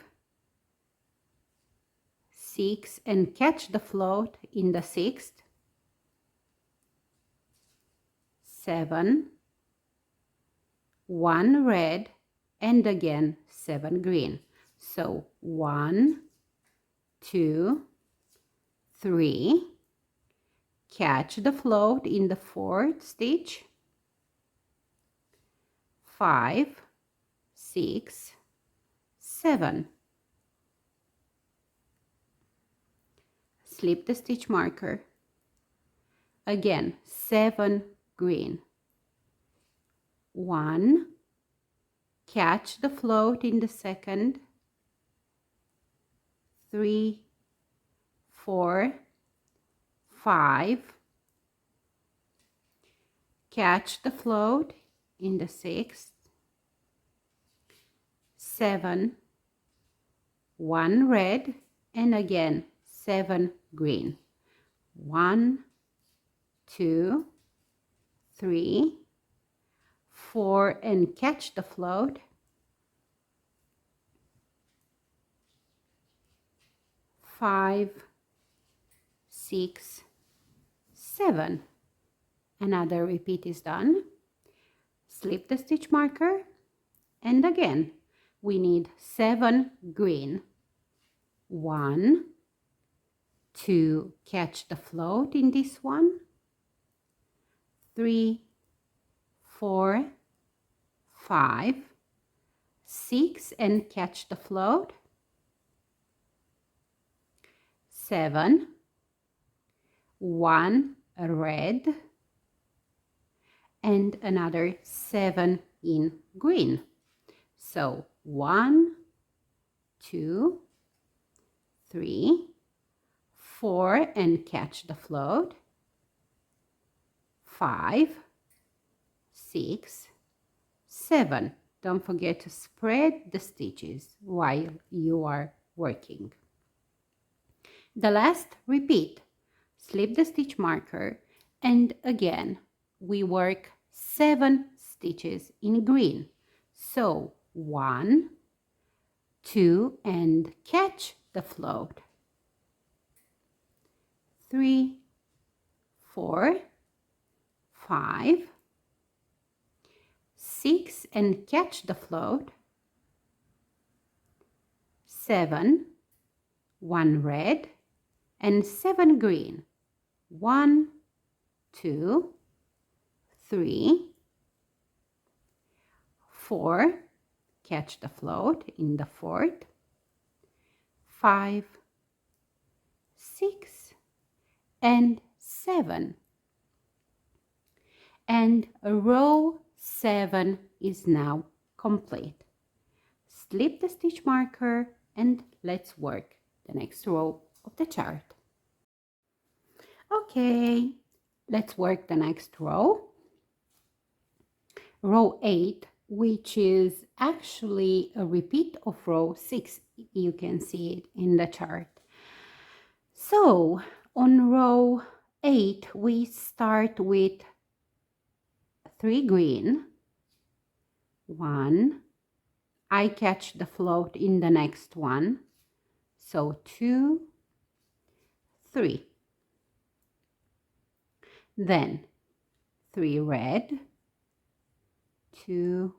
6 and catch the float in the 6th, 7, 1 red, and again 7 green. So 1, 2, 3, catch the float in the 4th stitch, 5, 6, 7. Slip the stitch marker. Again 7 green. 1, catch the float in the 2nd, 3, 4, 5, catch the float in the 6th, 7, 1 red, and again 7 green. 1, 2, 3, 4, and catch the float, 5, 6, 7. Another repeat is done. Slip the stitch marker, and again we need 7 green. 1, 2, catch the float in this one, 3, 4, 5, 6, and catch the float, 7, 1 red, and another 7 in green. So 1, 2, 3, 4, and catch the float, 5, 6, 7. Don't forget to spread the stitches while you are working. The last repeat, slip the stitch marker, and again we work 7 stitches in green. So 1, 2, and catch the float, 3, 4, 5, 6, and catch the float, 7, 1 red, and 7 green. 1, 2, 3, 4, catch the float in the 4th, 5, 6, and 7. And row 7 is now complete. Slip the stitch marker and let's work the next row of the chart. Okay, let's work the next row. Row 8, which is actually a repeat of row 6. You can see it in the chart. So on row 8, we start with 3 green, 1, I catch the float in the next one, so 2, 3. Then 3 red, 2,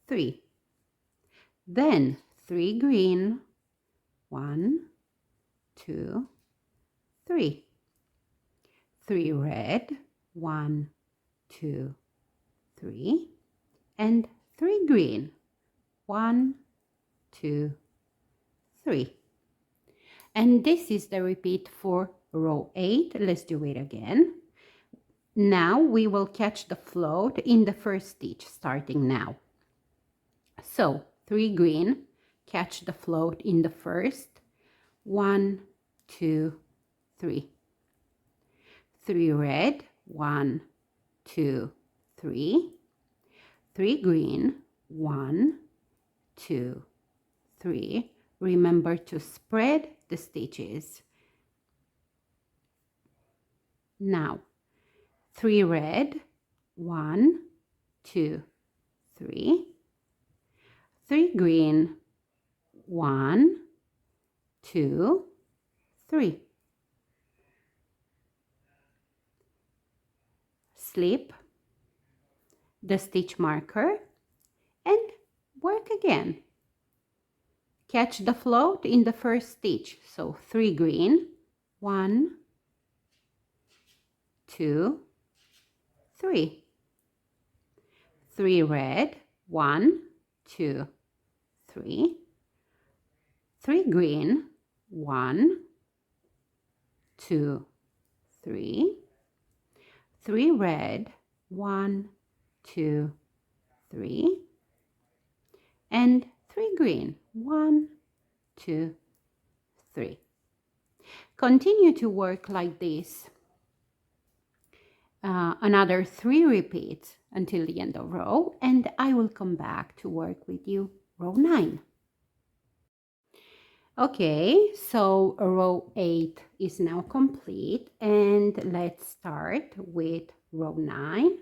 3. Then 3 green, 1, 2, 3. 3 red, 1, 2, 3. And 3 green, 1, 2, 3. And this is the repeat for row 8. Let's do it again. Now we will catch the float in the first stitch starting now. So 3 green, catch the float in the first, 1, 2, 3. 3 red, 1, 2, 3. 3 green, 1, 2, 3. Remember to spread the stitches. Now 3 red, 1, 2, 3. 3 green, 1, 2, 3. Slip the stitch marker and work again. Catch the float in the first stitch. So 3 green, 1, 2, 3. 3 red, 1, 2, 3. 3 green, 1, 2, 3. 3 red, 1, 2, 3. And 3 green, 1, 2, 3. Continue to work like this. Another 3 repeats until the end of row, and I will come back to work with you row 9. Okay, so row 8 is now complete, and let's start with row 9.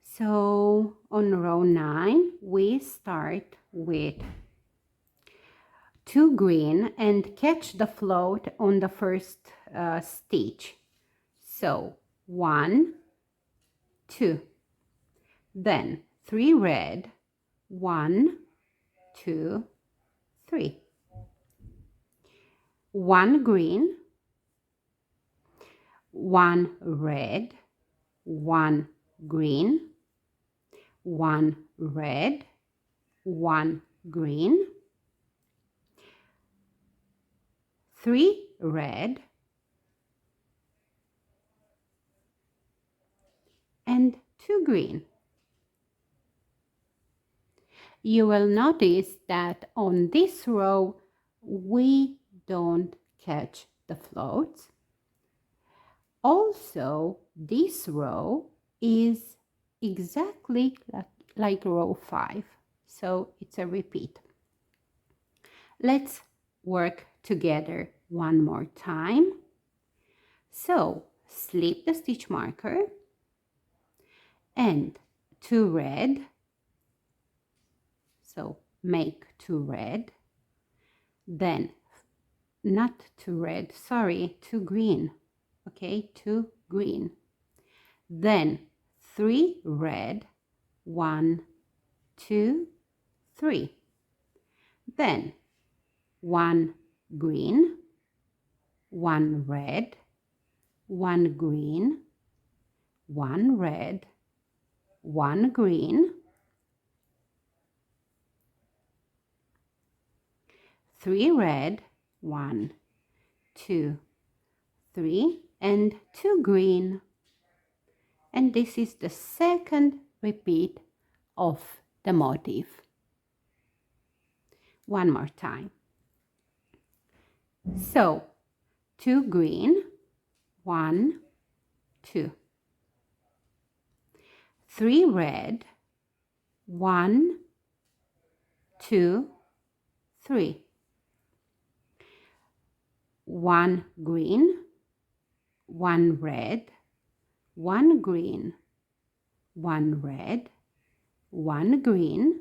So on row 9 we start with 2 green and catch the float on the first stitch. So 1, 2, then 3 red, 1, 2, 3. 1 green, 1 red, 1 green, 1 red, 1 green, 3 red, and 2 green. You will notice that on this row we don't catch the floats. Also, this row is exactly like row 5, so it's a repeat. Let's work together one more time. So slip the stitch marker and 2 red, so make 2 red, then not 2 red, sorry, 2 green, okay, 2 green, then 3 red, 1, 2, 3, then 1 green, 1 red, 1 green, 1 red, 1 green, 3 red, 1, 2, 3, and 2 green. And this is the second repeat of the motif. One more time. So 2 green, 1, 2. 3 red, 1, 2, 3. 1 green, 1 red, 1 green, 1 red, 1 green,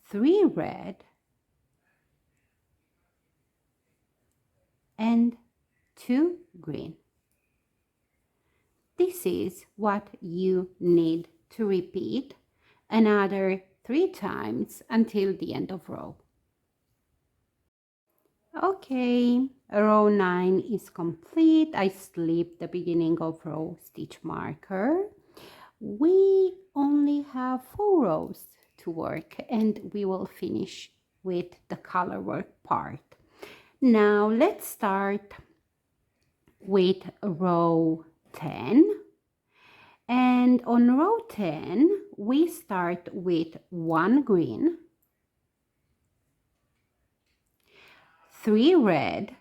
3 red, and 2 green. This is what you need to repeat another 3 times until the end of row. Okay, row 9 is complete. I slipped the beginning of row stitch marker. We only have 4 rows to work and we will finish with the color work part. Now let's start with row 10. And on row 10, we start with 1 green, 3 red,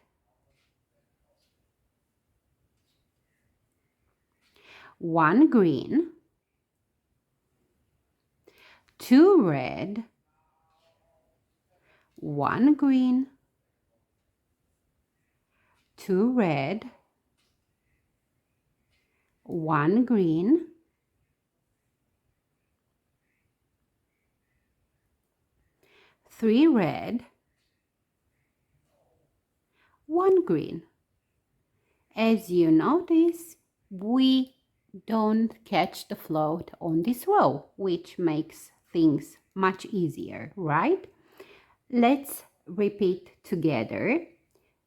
1 green, 2 red, 1 green, 2 red, 1 green, 3 red, 1 green. As you notice, we don't catch the float on this row, which makes things much easier, right? Let's repeat together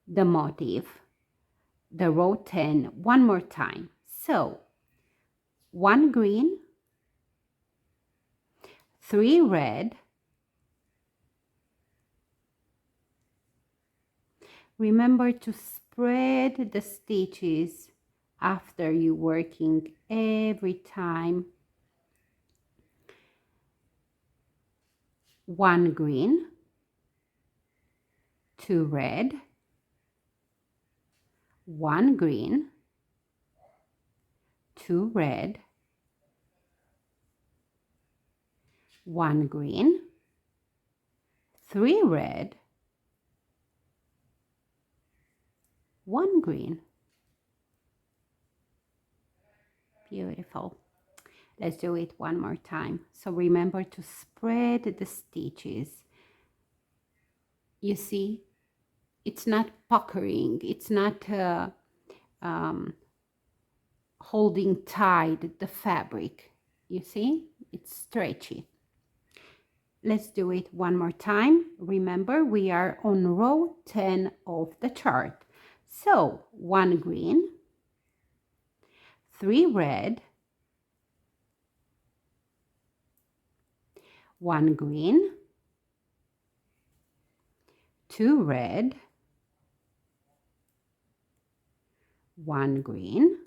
the motif, the row 10, one more time. So, 1 green, 3 red. Remember to spread the stitches after you working every time. 1 green, 2 red, 1 green, 2 red, 1 green, 3 red, 1 green. Beautiful. Let's do it one more time. So remember to spread the stitches. You see, it's not puckering, it's not holding tight the fabric. You see, it's stretchy. Let's do it one more time. Remember, we are on row 10 of the chart. So 1 green, 3 red, 1 green, 2 red, 1 green,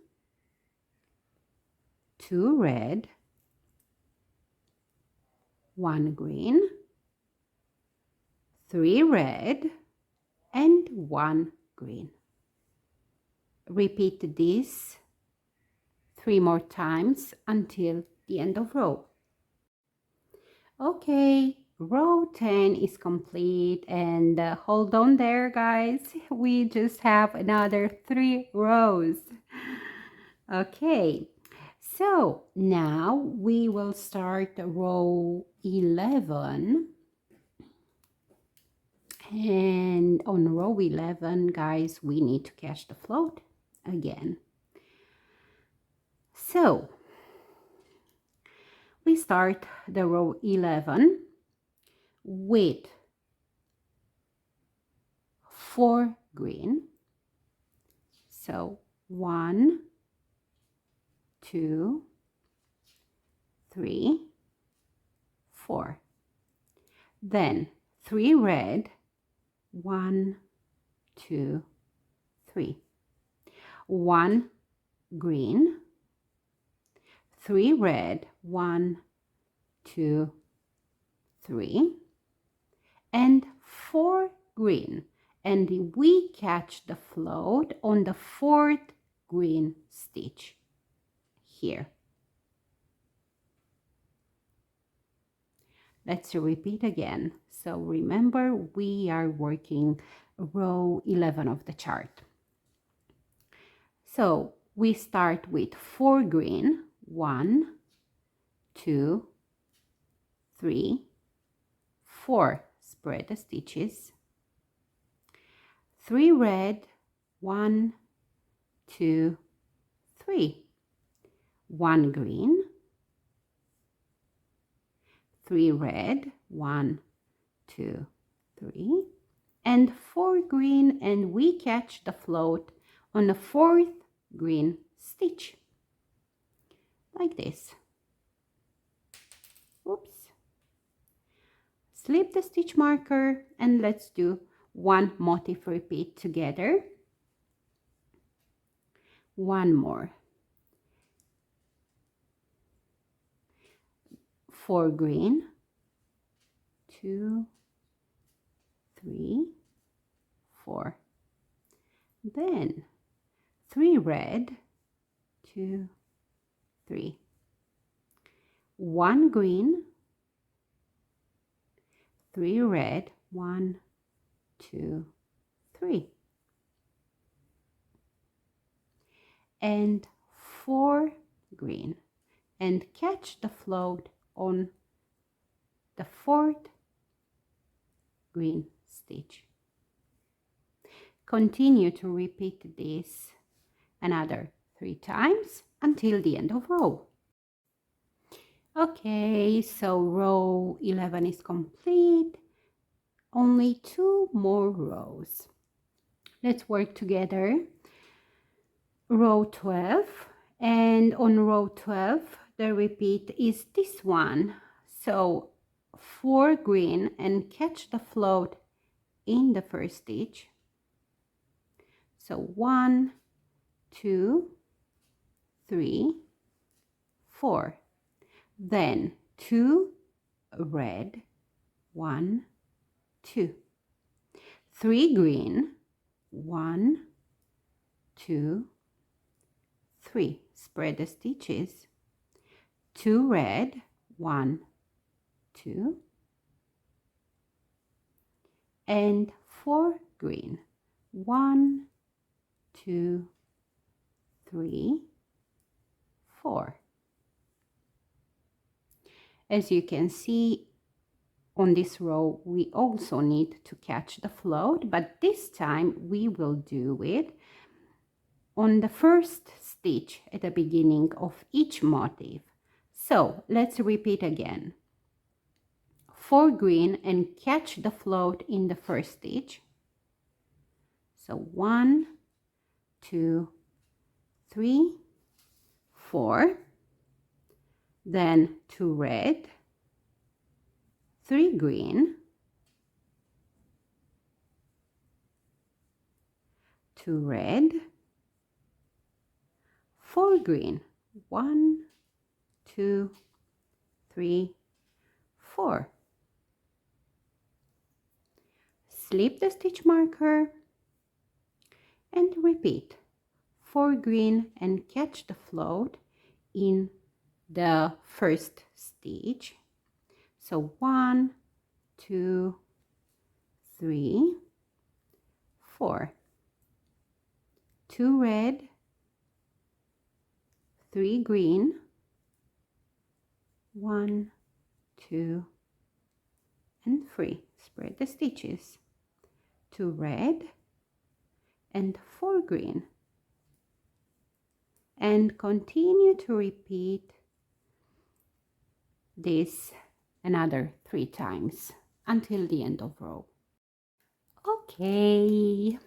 2 red, 1 green, 3 red, and 1 green. Repeat this 3 more times until the end of row. Okay, row 10 is complete, and hold on there, guys. We just have another 3 rows. Okay, so now we will start row 11. And on row 11, guys, we need to catch the float again. So we start the row 11 with 4 green. So 1, 2, 3, 4. Then 3 red, 1, 2, 3. 1 green, 3 red, 1, 2, 3, and 4 green. And we catch the float on the 4th green stitch here. Let's repeat again. So remember, we are working row 11 of the chart. So we start with 4 green, 1, 2, 3, 4. Spread the stitches. 3 red, 1, 2, 3. 1 green, 3 red, 1, 2, 3, and 4 green, and we catch the float on the 4th green stitch, like this. Oops. Slip the stitch marker, and let's do one motif repeat together. One more. 4 green, 2, 3, 4. Then 3 red, 2, 3. 1 green, 3 red, 1, 2, 3. And 4 green, and catch the float on the 4th green stitch. Continue to repeat this another 3 times until the end of row. Okay, so row 11 is complete. Only 2 more rows. Let's work together. Row 12, and on row 12 the repeat is this one. So 4 green and catch the float in the first stitch. So 1, 2, 3, 4. Then 2 red, 1, 2. 3 green, 1, 2, 3. Spread the stitches. 2 red, 1, 2, and 4 green, 1, 2, 3, 4. As you can see, on this row we also need to catch the float, but this time we will do it on the first stitch at the beginning of each motif. So let's repeat again. 4 green and catch the float in the first stitch. So 1, 2, 3, 4. Then 2 red, 3 green, 2 red, 4 green, 1, 2, 3, 4. Slip the stitch marker and repeat. 4 green and catch the float in the first stitch. So 1, 2, 3, 4. 2 red, 3 green, 1, 2, and 3. Spread the stitches. 2 red and 4 green. And continue to repeat this another 3 times until the end of row. Okay,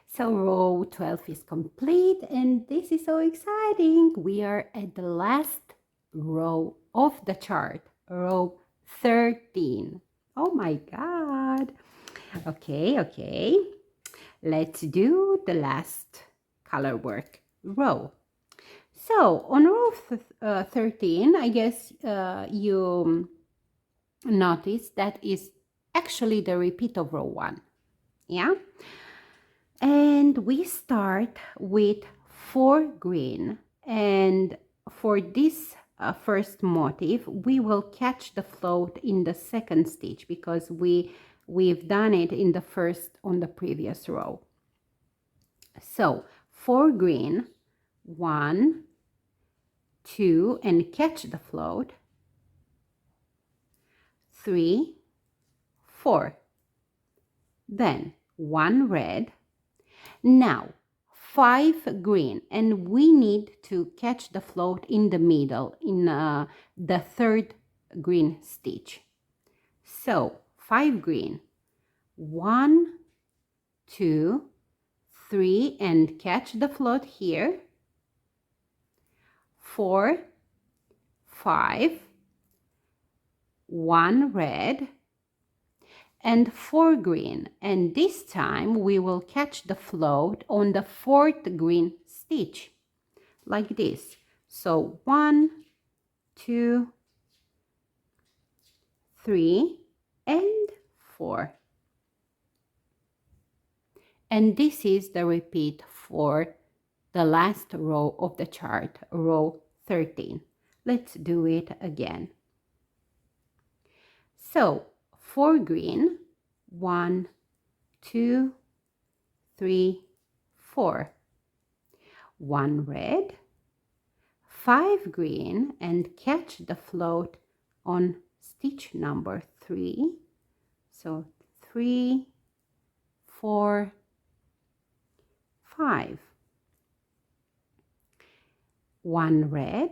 so row 12 is complete, and this is so exciting. We are at the last row of the chart, row 13. Oh my god. Okay, let's do the last color work row. So on row 13, I guess you notice that is actually the repeat of row 1. Yeah, and we start with 4 green, and for this first motif we will catch the float in the second stitch because we've done it in the first on the previous row. So 4 green, 1, 2, and catch the float, 3, 4. Then 1 red. Now 5 green, and we need to catch the float in the middle in the third green stitch. So 5 green, 1, 2, 3, and catch the float here, 4, 5, 1 red, and 4 green, and this time we will catch the float on the fourth green stitch like this. So 1, 2, 3, and 4. And this is the repeat for the last row of the chart, row 13. Let's do it again. So 4 green, 1, 2, 3, 4. 1 red, 5 green, and catch the float on stitch number 3. So 3, 4, 5. 1 red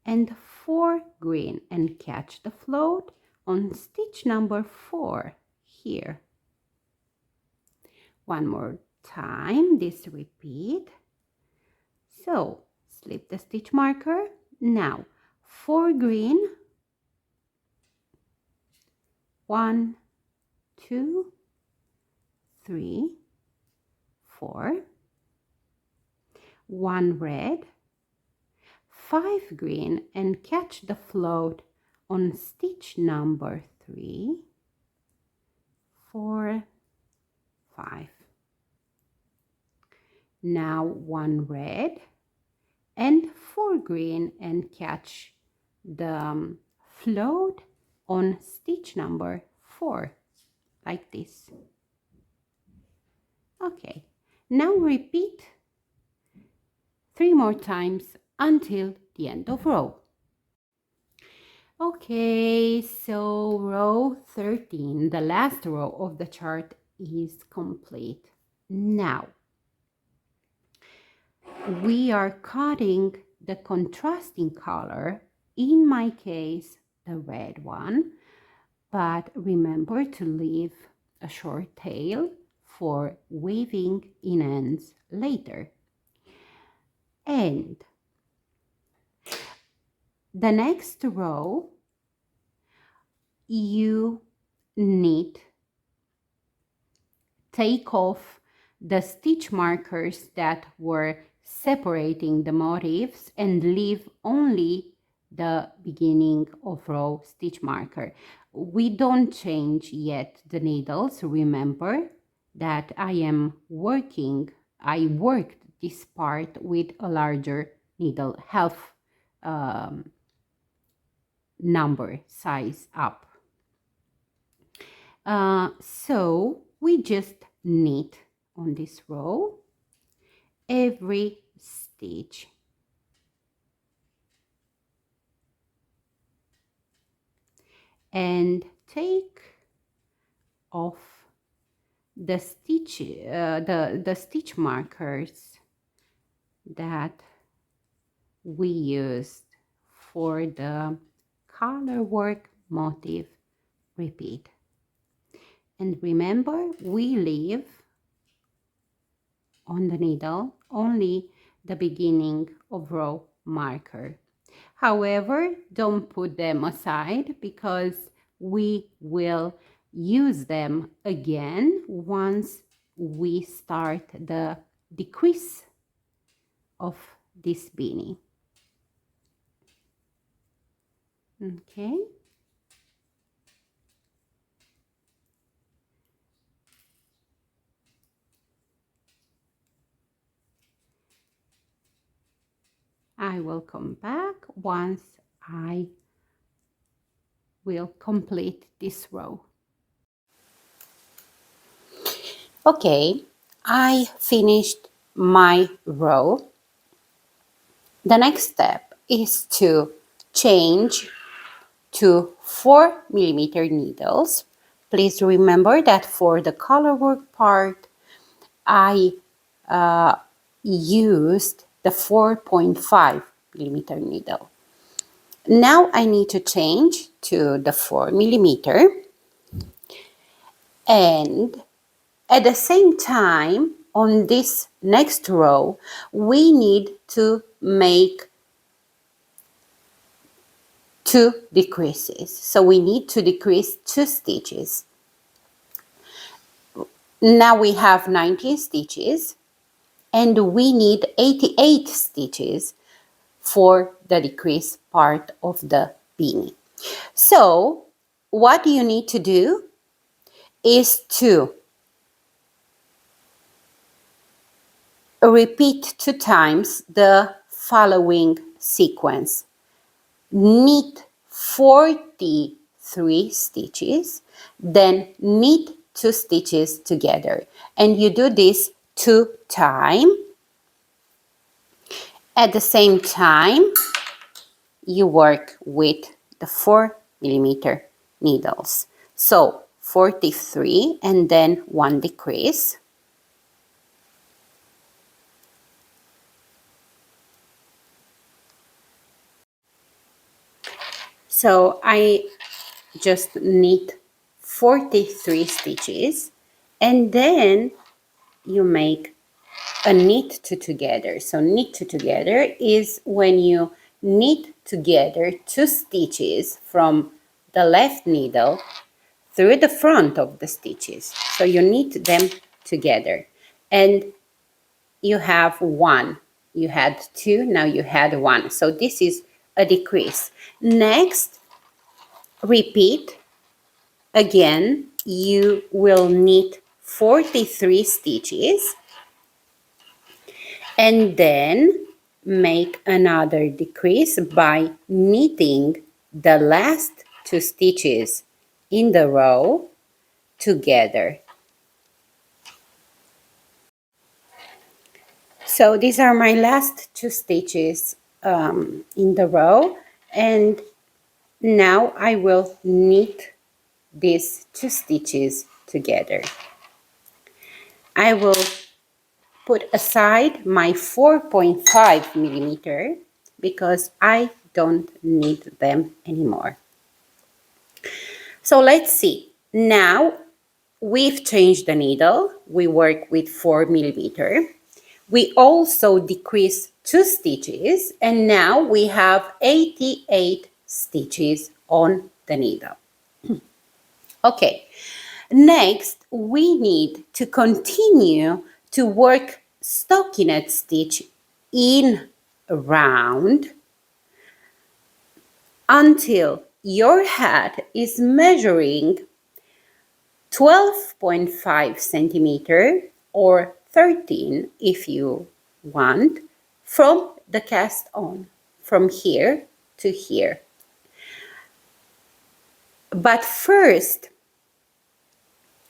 and 4 green, and catch the float on stitch number 4 here. One more time, this repeat. So slip the stitch marker. Now 4 green, 1, 2, 3, 4, 1 red, 5 green, and catch the float on stitch number 3, 4, 5. Now 1 red and 4 green, and catch the float on stitch number 4, like this. Okay, now repeat 3 more times until the end of row. Okay, so row 13, the last row of the chart, is complete. Now we are cutting the contrasting color, in my case the red one, but remember to leave a short tail for weaving in ends later. And the next row, you need take off the stitch markers that were separating the motifs and leave only the beginning of row stitch marker. We don't change yet the needles. Remember that I worked this part with a larger needle, half number size up. So we just knit on this row every stitch. And take off the stitch, the stitch markers that we used for the Colorwork motif repeat. And remember, we leave on the needle only the beginning of row marker. However, don't put them aside, because we will use them again once we start the decrease of this beanie. Okay. I will come back once I will complete this row. Okay, I finished my row. The next step is to change to 4mm needles. Please remember that for the Colorwork part, I used the 4.5mm needle. Now I need to change to the 4mm, and at the same time on this next row we need to make 2 decreases. So we need to decrease 2 stitches. Now we have 19 stitches and we need 88 stitches for the decrease part of the beanie. So what you need to do is to repeat 2 times the following sequence. Knit 43 stitches, then knit 2 stitches together, and you do this 2 times. At the same time, you work with the 4mm needles. So 43 and then 1 decrease. So I just knit 43 stitches, and then you make a knit two together. So knit two together is when you knit together 2 stitches from the left needle through the front of the stitches. So you knit them together, and you have 1. You had 2, now you had 1. So this is a decrease. Next, repeat again. You will knit 43 stitches and then make another decrease by knitting the last 2 stitches in the row together. So these are my last 2 stitches in the row, and now I will knit these 2 stitches together. I will put aside my 4.5 millimeter because I don't need them anymore. So let's see. Now we've changed the needle. We work with 4 millimeter. We also decrease 2 stitches, and now we have 88 stitches on the needle. Okay, next we need to continue to work stockinette stitch in round until your hat is measuring 12.5 centimeter or 13 if you want from the cast on, from here to here. But first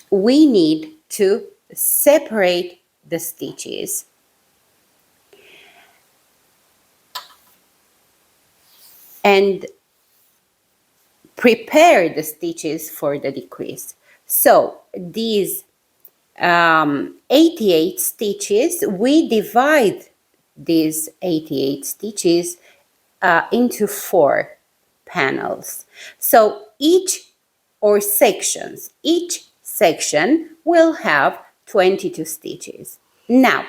we need to separate the stitches. And prepare the stitches for the decrease. So these 88 stitches, we divide these 88 stitches into 4 panels. So each section will have 22 stitches. Now,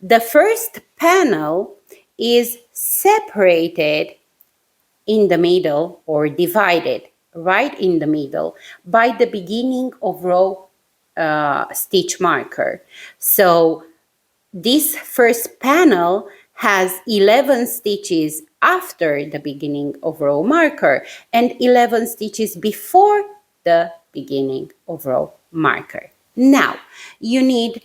the first panel is separated in the middle or divided right in the middle by the beginning of row stitch marker. So this first panel has 11 stitches after the beginning of row marker and 11 stitches before the beginning of row marker. Now you need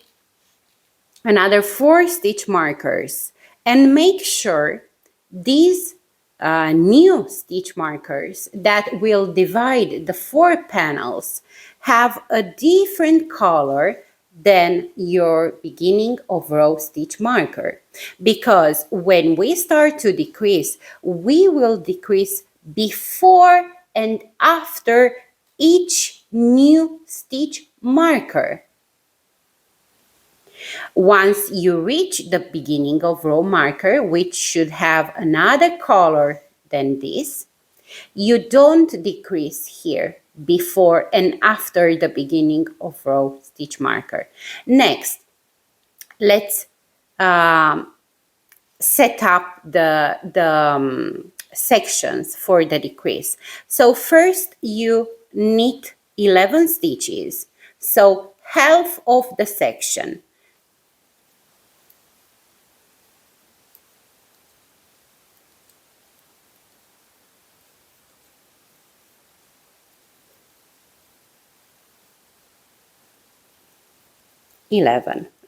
another 4 stitch markers, and make sure these new stitch markers that will divide the 4 panels have a different color than your beginning of row stitch marker, because when we start to decrease, we will decrease before and after each new stitch marker. Once you reach the beginning of row marker, which should have another color than this, you don't decrease here before and after the beginning of row stitch marker. Next, let's set up the sections for the decrease. So first you knit 11 stitches, so half of the section.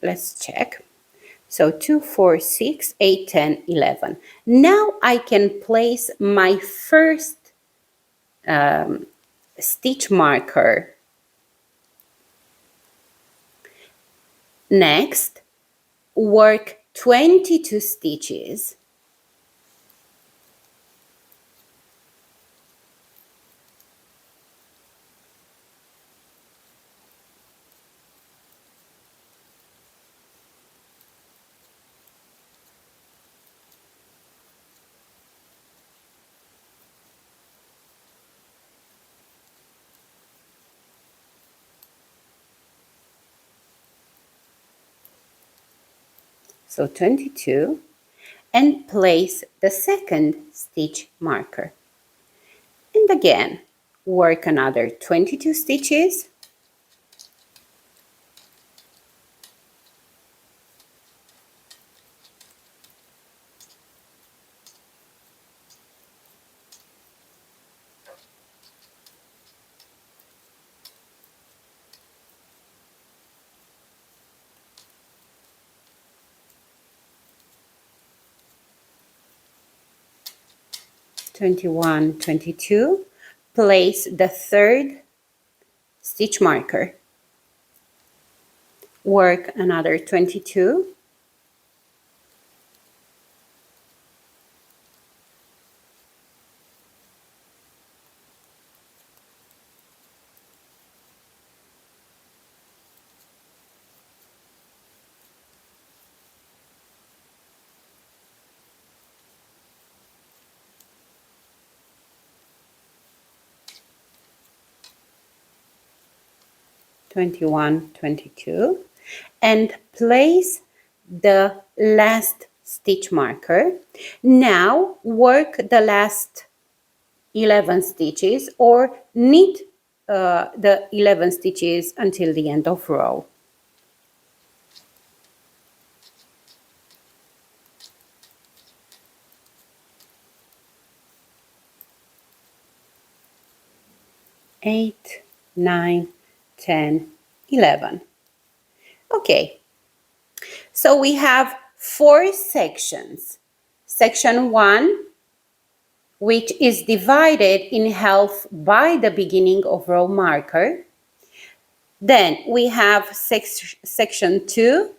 Let's check. So 2, 4, 6, 8, 10, 11. Now I can place my first stitch marker. Next, work 22 stitches. so 22, and place the second stitch marker. And again, work another 22 stitches. Twenty-one, 22. Place the third stitch marker. Work another 22. Twenty-one, 22, and place the last stitch marker. Now work the last 11 stitches or knit the 11 stitches until the end of row. Eight, 9, 10, 11. Okay, so we have 4 sections. Section 1, which is divided in half by the beginning of row marker. Then we have section 2,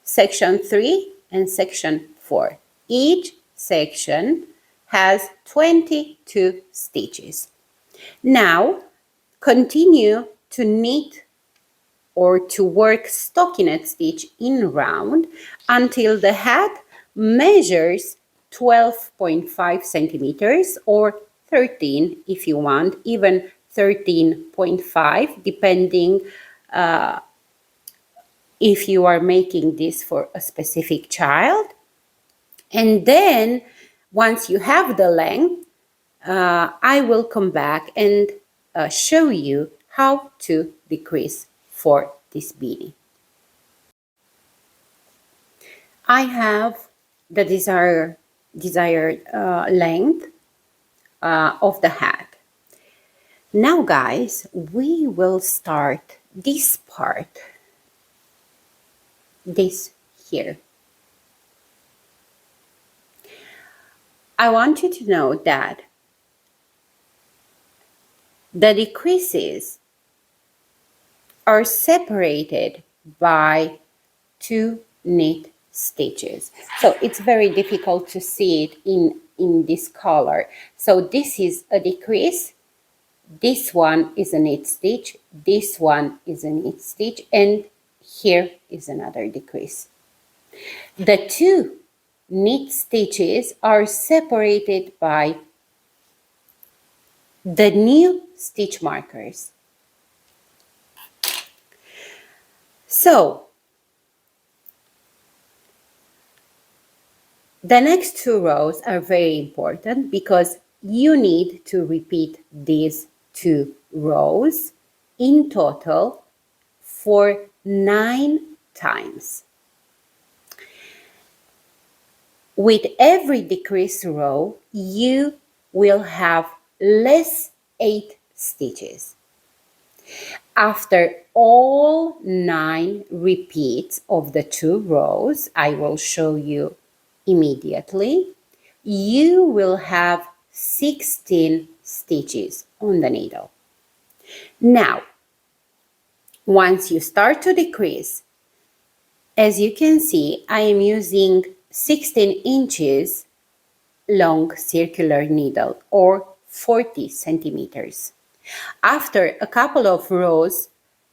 section 3, and section 4. Each section has 22 stitches. Now continue to knit or to work stockinette stitch in round until the hat measures 12.5 centimeters or 13 if you want, even 13.5 depending if you are making this for a specific child. And then once you have the length, I will come back and show you how to decrease for this beanie. I have the desired length of the hat. Now guys, we will start this part, this here. I want you to know that the decreases are separated by 2 knit stitches. So it's very difficult to see it in this color. So this is a decrease, this one is a knit stitch, this one is a knit stitch, and here is another decrease. The 2 knit stitches are separated by the new stitch markers. So the next 2 rows are very important because you need to repeat these 2 rows in total for 9 times. With every decrease row, you will have less 8 stitches. After all 9 repeats of the 2 rows, I will show you immediately, you will have 16 stitches on the needle. Now, once you start to decrease, as you can see, I am using 16 inches long circular needle or 40 centimeters. After a couple of rows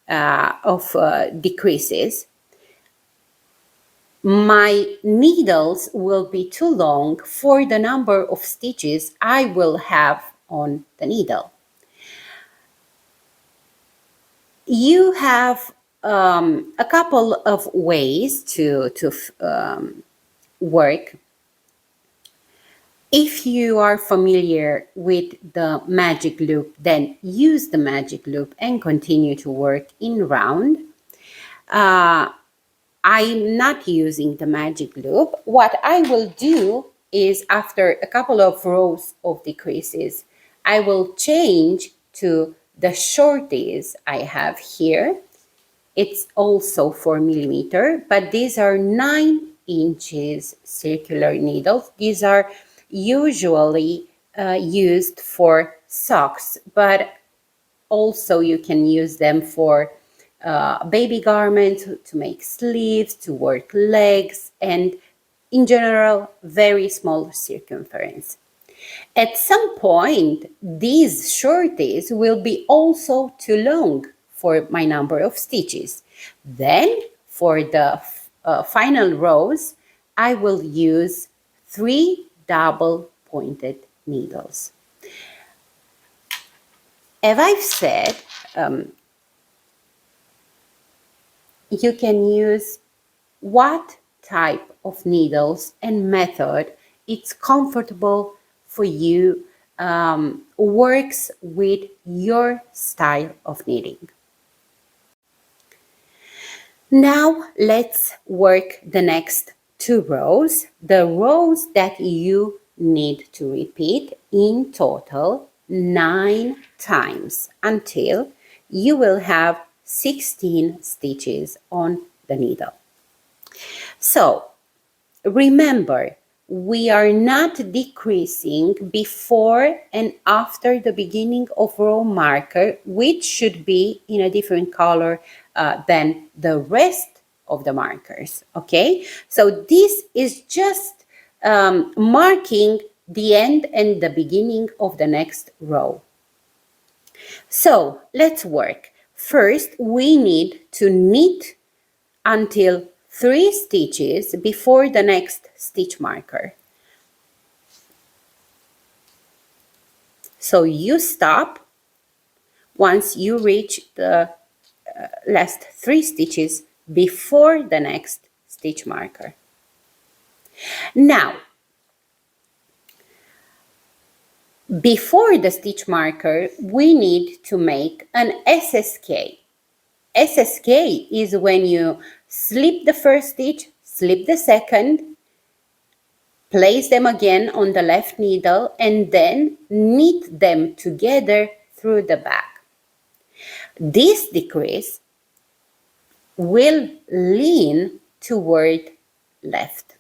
of decreases, my needles will be too long for the number of stitches I will have on the needle. You have a couple of ways to work. If you are familiar with the magic loop, then use the magic loop and continue to work in round. I'm not using the magic loop. What I will do is, after a couple of rows of decreases, I will change to the shorties I have here. It's also 4 millimeter, but these are 9 inches circular needles. These are usually used for socks, but also you can use them for baby garments, to make sleeves, to work legs, and in general, very small circumference. At some point, these shorties will be also too long for my number of stitches. Then, for the final rows, I will use 3 double pointed needles. As I've said, you can use what type of needles and method it's comfortable for you, works with your style of knitting. Now let's work the next 2 rows, the rows that you need to repeat in total 9 times until you will have 16 stitches on the needle. So remember, we are not decreasing before and after the beginning of row marker, which should be in a different color than the rest of the markers, okay? So this is just marking the end and the beginning of the next row. So let's work. First, we need to knit until 3 stitches before the next stitch marker. So you stop once you reach the last 3 stitches before the next stitch marker. Now, before the stitch marker, we need to make an SSK. SSK is when you slip the first stitch, slip the second, place them again on the left needle, and then knit them together through the back. This decrease will lean toward left.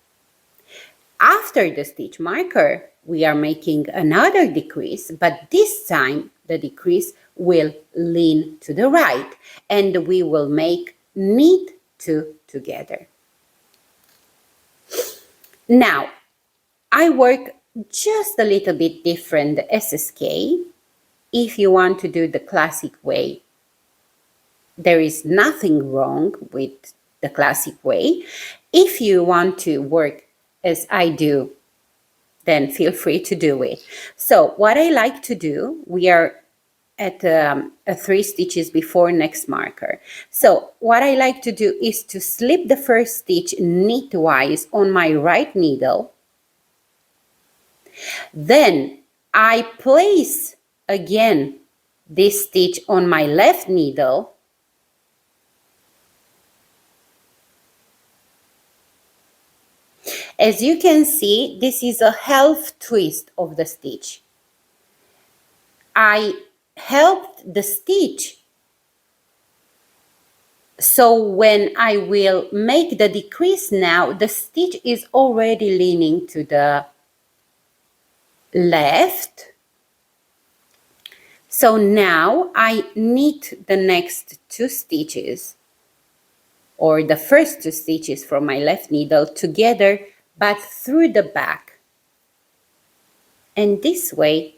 After the stitch marker, we are making another decrease, but this time the decrease will lean to the right, and we will make knit 2 together. Now, I work just a little bit different the SSK. If you want to do the classic way, there is nothing wrong with the classic way. If you want to work as I do, then feel free to do it. So what I like to do, we are at 3 stitches before next marker. So what I like to do is to slip the first stitch knitwise on my right needle. Then I place again this stitch on my left needle. As you can see, this is a half twist of the stitch. I helped the stitch, so when I will make the decrease now, the stitch is already leaning to the left. So now I knit the next 2 stitches, or the first 2 stitches from my left needle together, but through the back. And this way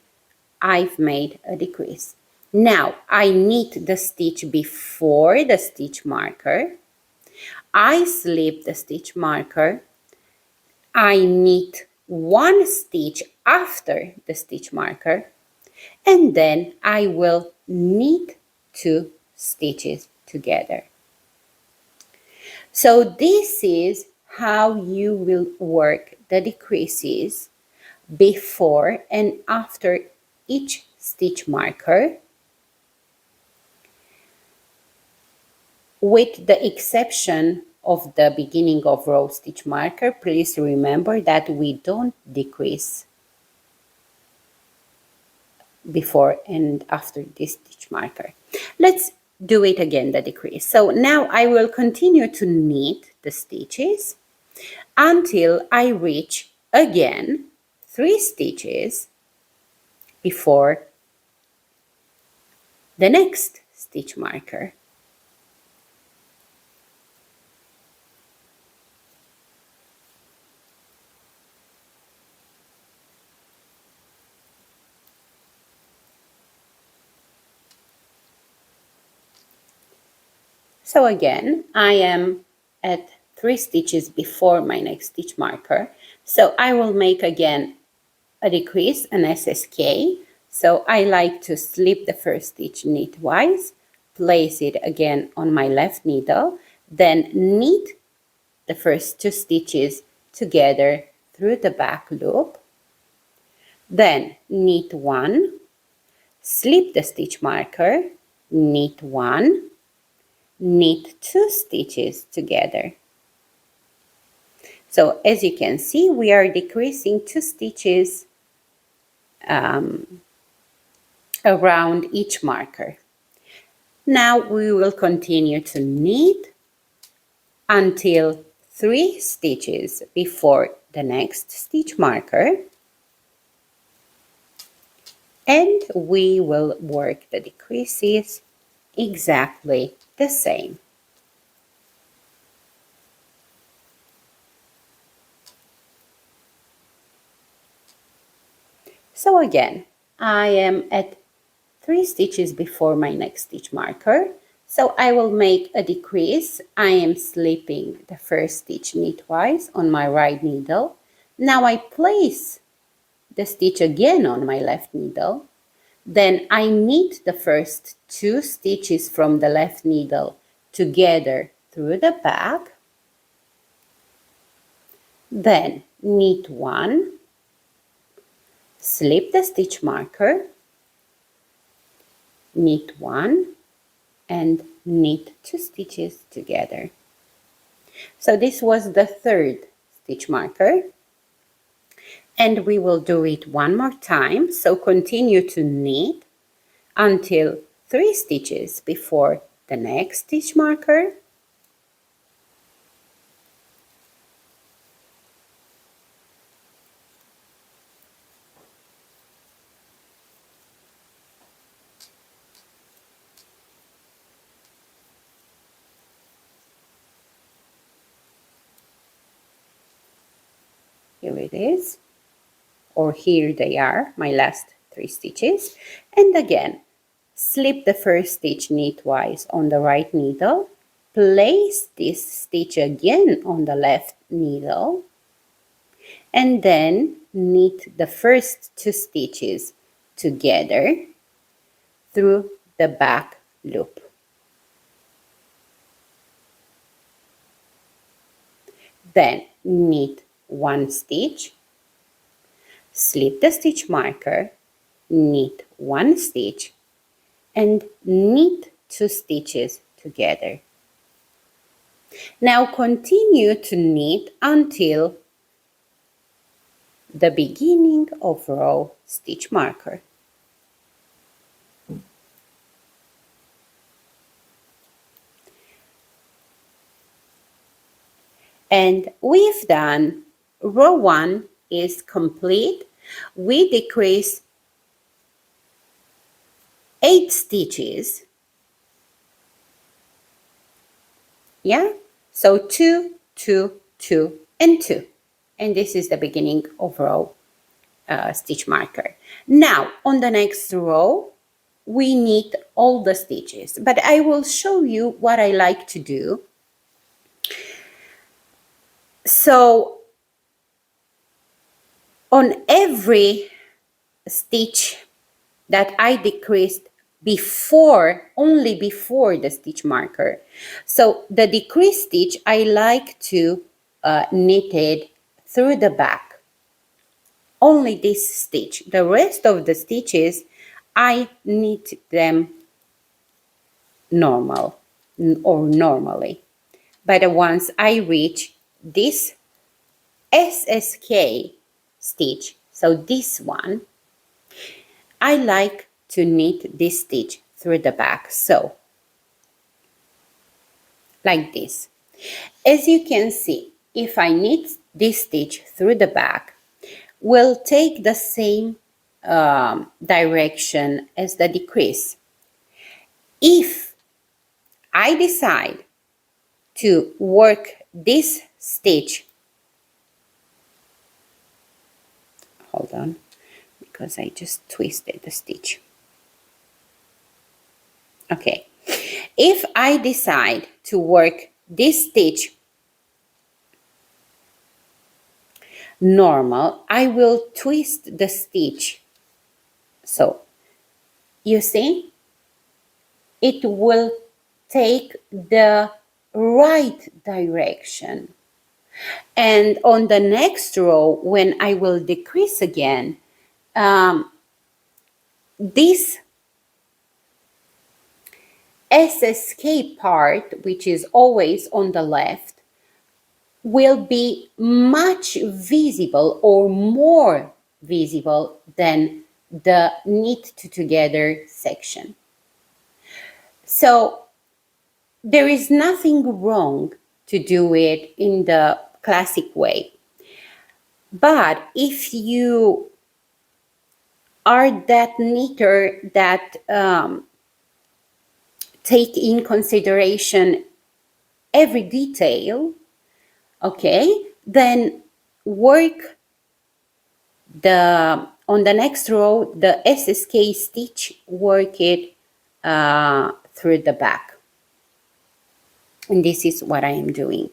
I've made a decrease. Now I knit the stitch before the stitch marker. I slip the stitch marker. I knit 1 stitch after the stitch marker, and then I will knit 2 stitches together. So this is how you will work the decreases before and after each stitch marker, with the exception of the beginning of row stitch marker. Please remember that we don't decrease before and after this stitch marker. Let's do it again, the decrease. So now I will continue to knit the stitches until I reach again 3 stitches before the next stitch marker. So again, I am at 3 stitches before my next stitch marker. So I will make again a decrease, an SSK. So I like to slip the first stitch knitwise, place it again on my left needle, then knit the first 2 stitches together through the back loop, then knit 1, slip the stitch marker, knit 1, knit 2 stitches together. So as you can see, we are decreasing 2 stitches around each marker. Now we will continue to knit until 3 stitches before the next stitch marker, and we will work the decreases exactly the same. So again, I am at 3 stitches before my next stitch marker. So I will make a decrease. I am slipping the first stitch knitwise on my right needle. Now I place the stitch again on my left needle. Then I knit the first 2 stitches from the left needle together through the back. Then knit 1, slip the stitch marker, knit 1, and knit 2 stitches together. So this was the third stitch marker, and we will do it one more time. So continue to knit until 3 stitches before the next stitch marker. Here it is, or here they are, my last 3 stitches. And again, slip the first stitch knitwise on the right needle, place this stitch again on the left needle, and then knit the first 2 stitches together through the back loop. Then knit 1 stitch, slip the stitch marker, knit 1 stitch, and knit 2 stitches together. Now continue to knit until the beginning of row stitch marker. And we've done row 1 is complete. We decrease 8 stitches. Yeah, so 2, 2, 2, and 2. And this is the beginning of row stitch marker. Now on the next row we knit all the stitches, but I will show you what I like to do. So on every stitch that I decreased before, only before the stitch marker. So the decrease stitch, I like to knit it through the back. Only this stitch. The rest of the stitches, I knit them normal or normally. But once I reach this SSK stitch, so this one, I like to knit this stitch through the back, so like this. As you can see, if I knit this stitch through the back, will take the same direction as the decrease. If I decide to work this stitch, hold on, because I just twisted the stitch. Okay, if I decide to work this stitch normal, I will twist the stitch. So, you see, it will take the right direction. And on the next row, when I will decrease again, this SSK part, which is always on the left, will be much visible or more visible than the knit together section. So there is nothing wrong to do it in the classic way. But if you are that knitter that take in consideration every detail, okay, then work on the next row, the SSK stitch, work it through the back. And this is what I am doing.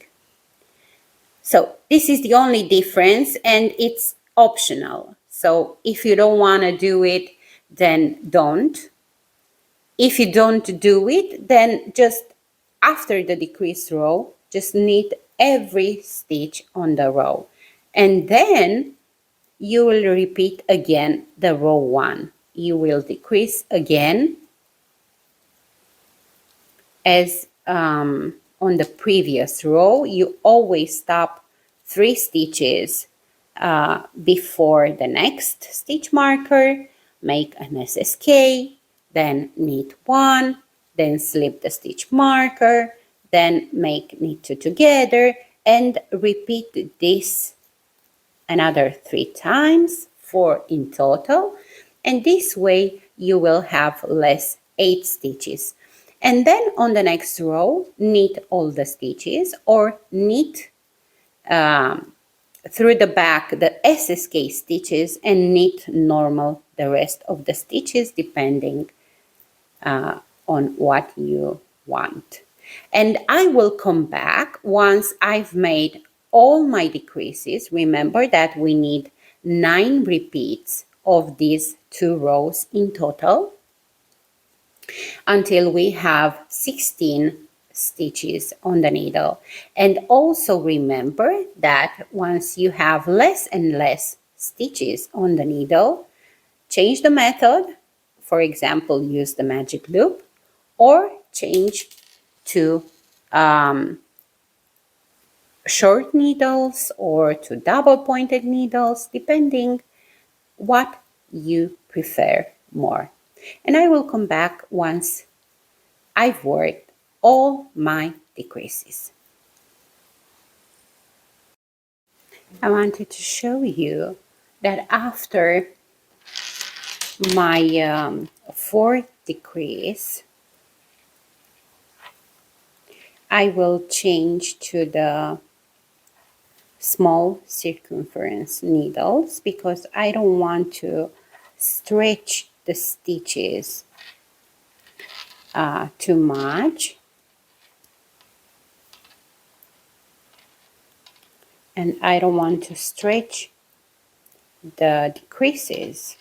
So this is the only difference, and it's optional. So if you don't want to do it, then don't. If you don't do it, then just after the decrease row, just knit every stitch on the row. And then you will repeat again the row 1. You will decrease again as on the previous row. You always stop 3 stitches before the next stitch marker, make an SSK, then knit 1, then slip the stitch marker, then make knit 2 together, and repeat this another 3 times, 4 in total, and this way you will have less 8 stitches. And then on the next row, knit all the stitches, or knit through the back the SSK stitches and knit normal the rest of the stitches, depending on what you want. And I will come back once I've made all my decreases. Remember that we need 9 repeats of these 2 rows in total until we have 16 stitches on the needle. And also remember that once you have less and less stitches on the needle, change the method. For example, use the magic loop, or change to short needles or to double pointed needles, depending what you prefer more. And I will come back once I've worked all my decreases. I wanted to show you that after my 4th decrease, I will change to the small circumference needles because I don't want to stretch the stitches too much, and I don't want to stretch the decreases.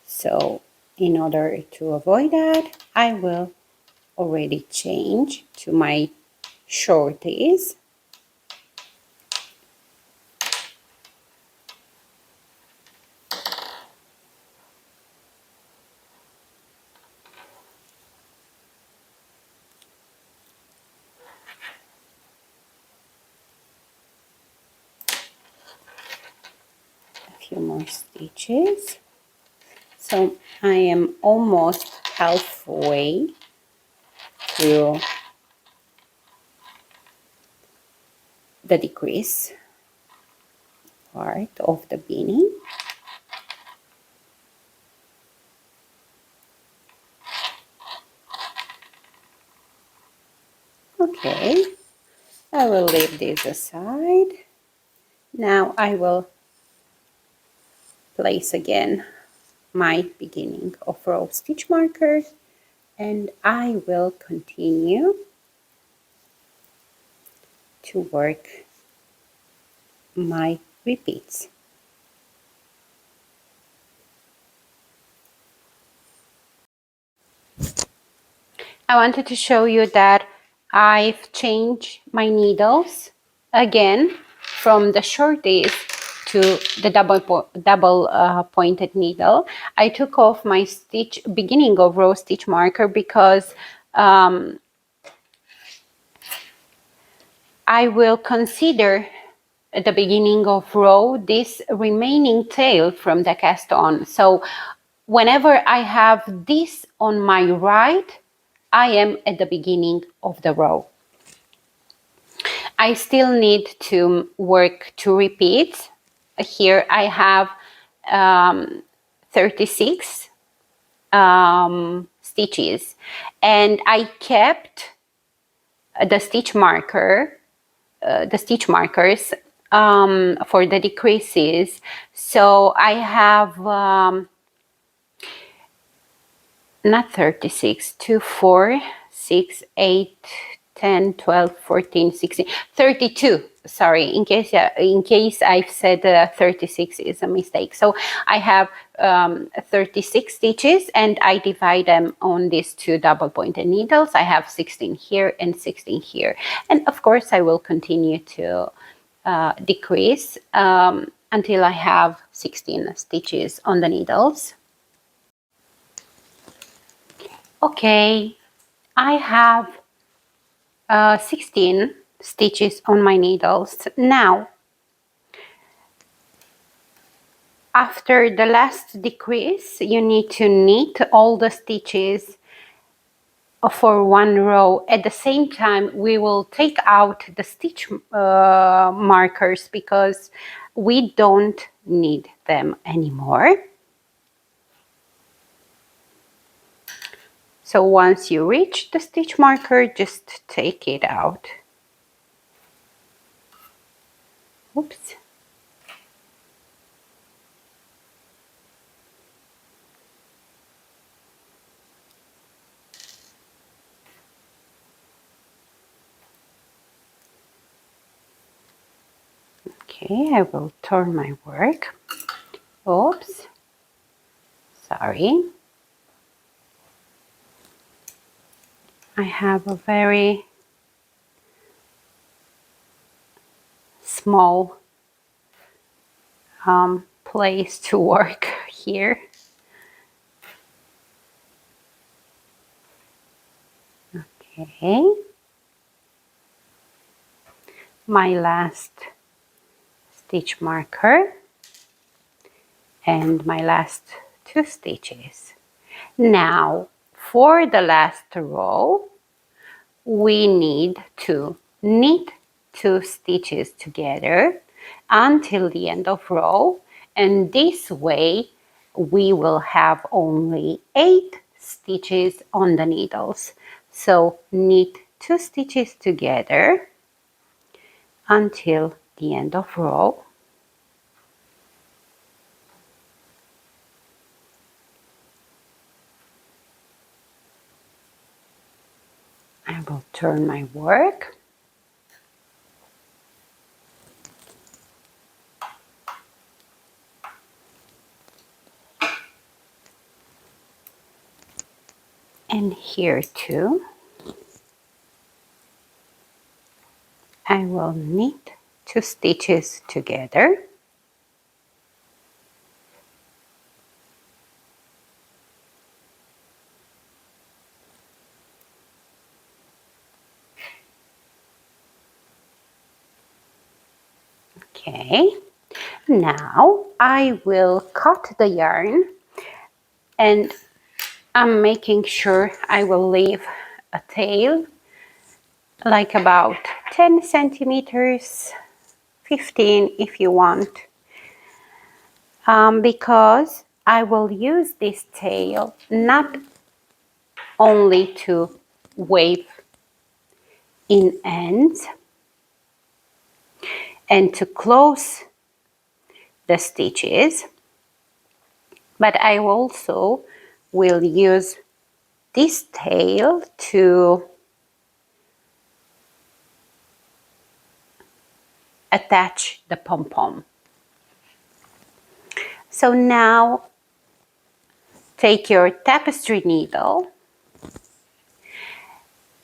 So In order to avoid that, I will already change to my shorties. A few more stitches. So I am almost halfway through the decrease part of the beanie. Okay, I will leave this aside. Now I will place again my beginning of row stitch markers, and I will continue to work my repeats. I wanted to show you that I've changed my needles again from the shorties to the double pointed needle. I took off my stitch beginning of row stitch marker because I will consider at the beginning of row this remaining tail from the cast on. So whenever I have this on my right, I am at the beginning of the row. I still need to work 2 repeats. Here I have 36 stitches, and I kept the stitch marker, the stitch markers for the decreases. So I have not 36, 2, 4, 6, 8, 10, 12, 14, 16, 32. Sorry, in case I've said 36 is a mistake. So I have 36 stitches, and I divide them on these 2 double pointed needles. I have 16 here and 16 here. And of course I will continue to decrease until I have 16 stitches on the needles. Okay, I have 16 stitches on my needles. Now, after the last decrease, you need to knit all the stitches for one row. At the same time, we will take out the stitch markers because we don't need them anymore. So once you reach the stitch marker, just take it out. Oops. Okay, I will turn my work. Oops. Sorry. I have a very small place to work here. Okay. My last stitch marker and my last 2 stitches. Now, for the last row, we need to knit 2 stitches together until the end of row, and this way we will have only 8 stitches on the needles. So knit 2 stitches together until the end of row. I will turn my work. And here too, I will knit 2 stitches together. Okay, now I will cut the yarn, and I'm making sure I will leave a tail like about 10 centimeters, 15 if you want, because I will use this tail not only to wave in ends and to close the stitches, but I also will use this tail to attach the pom-pom. So now take your tapestry needle,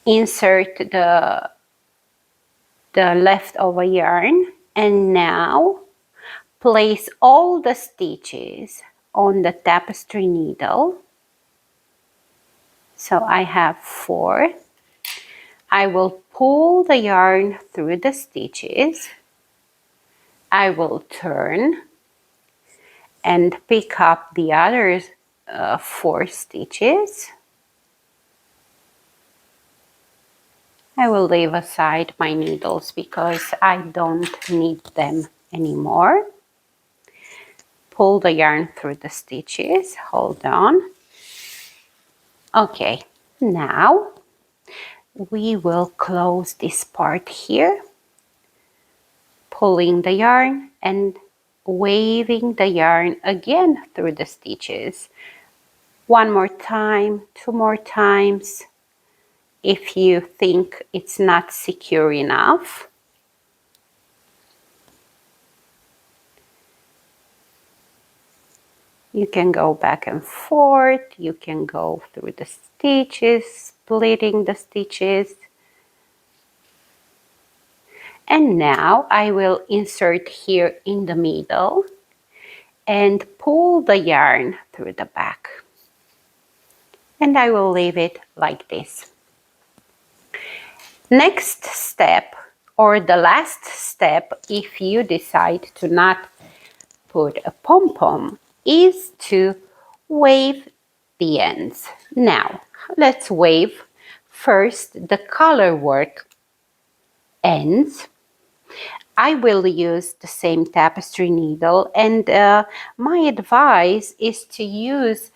insert the leftover yarn, and now place all the stitches on the tapestry needle. So I have 4. I will pull the yarn through the stitches. I will turn and pick up the other 4 stitches. I will leave aside my needles because I don't need them anymore. Pull the yarn through the stitches, hold on. Okay, now we will close this part here, pulling the yarn and waving the yarn again through the stitches. 1 more time, 2 more times. If you think it's not secure enough, you can go back and forth. You can go through the stitches, splitting the stitches. And now I will insert here in the middle and pull the yarn through the back. And I will leave it like this. Next step, or the last step, if you decide to not put a pom-pom, is to wave the ends. Now, let's wave first the colorwork ends. I will use the same tapestry needle, and my advice is to use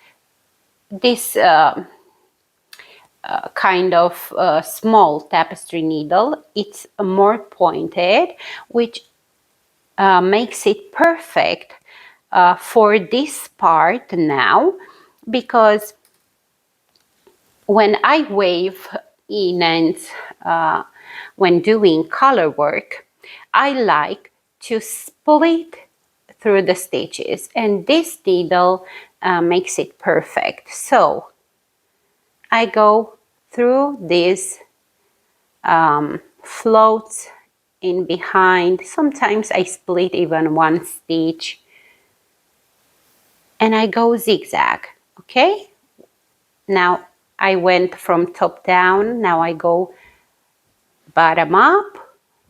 this kind of small tapestry needle. It's more pointed, which makes it perfect for this part now, because when I wave in ends when doing color work, I like to split through the stitches, and this needle makes it perfect. So I go through these floats in behind. Sometimes I split even 1 stitch, and I go zigzag. Okay, now I went from top down. Now I go bottom up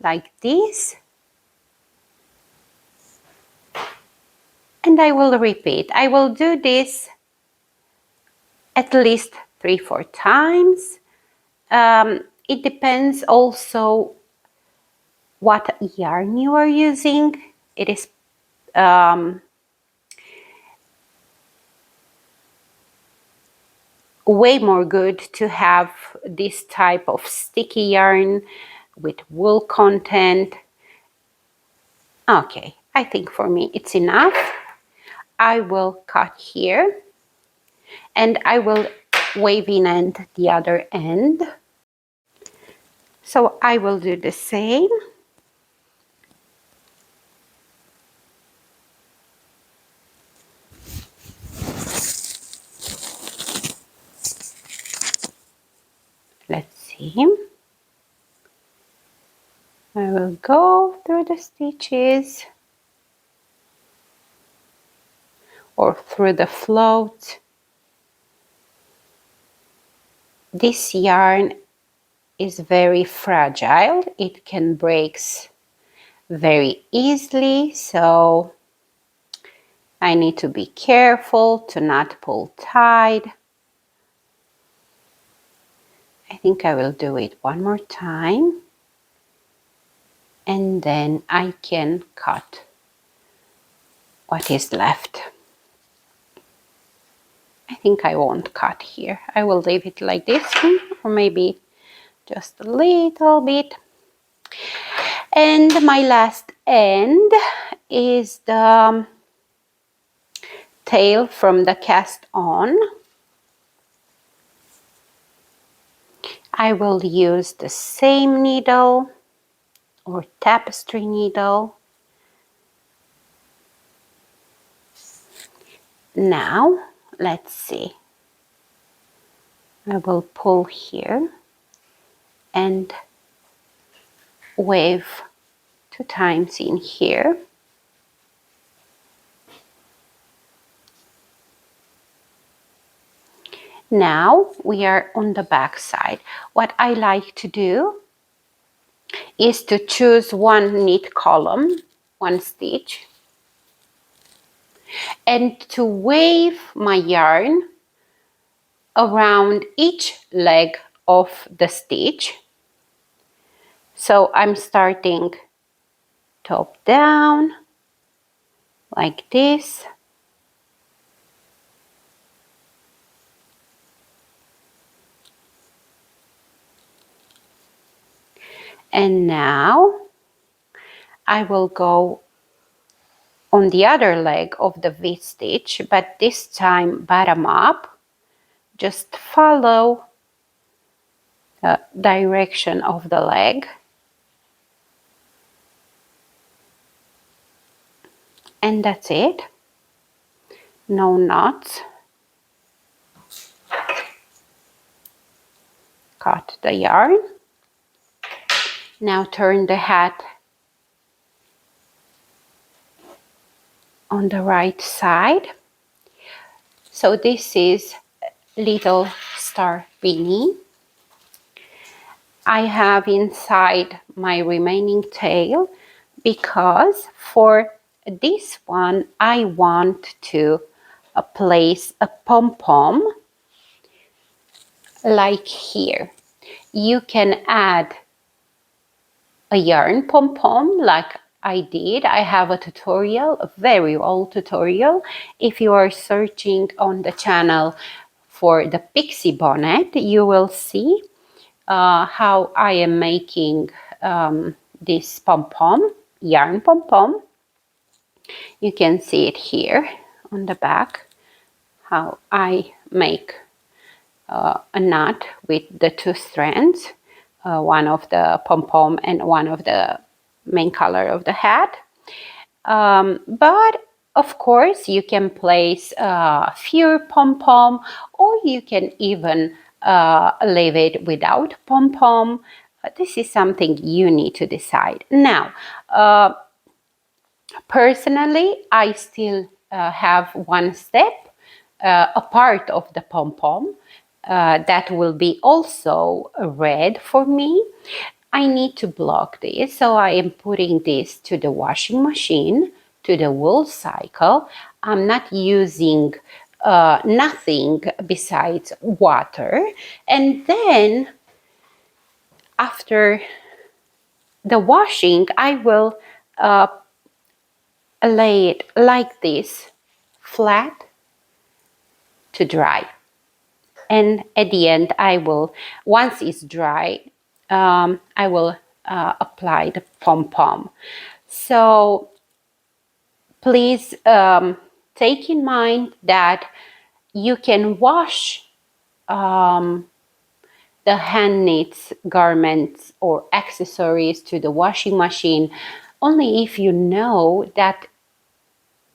like this, and I will repeat. I will do this at least 3-4 times. It depends also what yarn you are using. It is way more good to have this type of sticky yarn with wool content. Okay, I think for me it's enough. I will cut here, and I will wave in end the other end. So I will do the same. I will go through the stitches or through the float. This yarn is very fragile. It can break very easily, so I need to be careful to not pull tight. I think I will do it one more time, and then I can cut what is left. I think I won't cut here. I will leave it like this, or maybe just a little bit. And my last end is the tail from the cast on. I will use the same needle or tapestry needle. Now, let's see. I will pull here and wave 2 times in here. Now we are on the back side. What I like to do is to choose one knit column, one stitch, and to wave my yarn around each leg of the stitch. So I'm starting top down like this. And now I will go on the other leg of the V stitch, but this time bottom up. Just follow the direction of the leg. And that's it. No knots. Cut the yarn. Now turn the hat on the right side. So this is little star beanie. I have inside my remaining tail because for this one I want to place a pom-pom like here. You can add a yarn pom-pom like I did. I have a tutorial, a very old tutorial. If you are searching on the channel for the pixie bonnet, you will see how I am making this pom-pom, yarn pom-pom. You can see it here on the back, how I make a knot with the 2 strands, one of the pom-pom and one of the main color of the hat. But of course you can place fewer pom-pom, or you can even leave it without pom-pom. This is something you need to decide. Now, personally, I still have one step, a part of the pom-pom that will be also red for me. I need to block this, so I am putting this to the washing machine, to the wool cycle. I'm not using nothing besides water. And then after the washing, I will lay it like this, flat, to dry. And at the end, I will, once it's dry, I will apply the pom-pom. So please take in mind that you can wash the hand knits garments or accessories to the washing machine only if you know that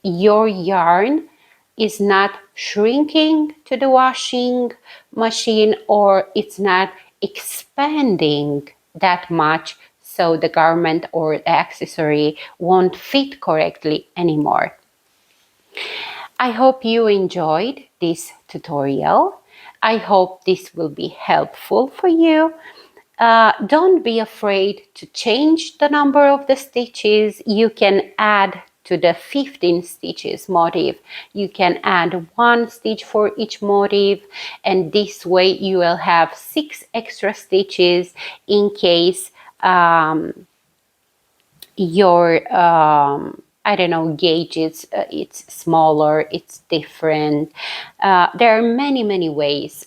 your yarn is not shrinking to the washing machine, or it's not expanding that much, so the garment or the accessory won't fit correctly anymore. I hope you enjoyed this tutorial. I hope this will be helpful for you. Don't be afraid to change the number of the stitches. You can add to the 15 stitches motif. You can add 1 stitch for each motif, and this way you will have 6 extra stitches in case your I don't know, gauge it's smaller, it's different. There are many ways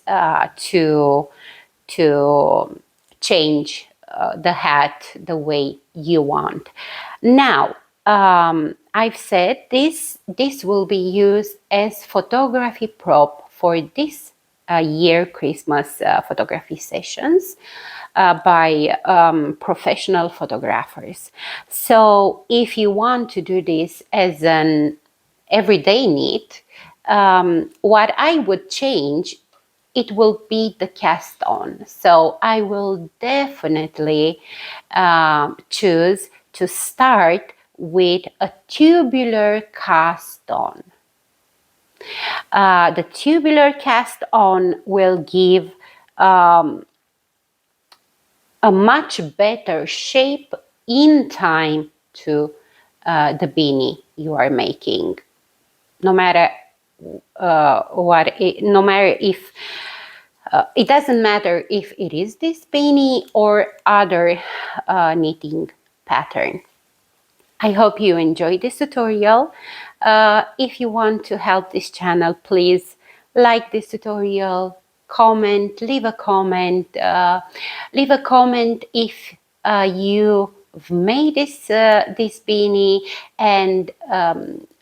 to change the hat the way you want. Now, I've said this will be used as photography prop for this year Christmas photography sessions by professional photographers. So if you want to do this as an everyday need, what I would change, it will be the cast on. So I will definitely choose to start with a tubular cast on. The tubular cast on will give a much better shape in time to the beanie you are making. No matter no matter if it doesn't matter if it is this beanie or other knitting pattern. I hope you enjoyed this tutorial. If you want to help this channel, please like this tutorial, comment, leave a comment. Leave a comment if you've made this beanie, and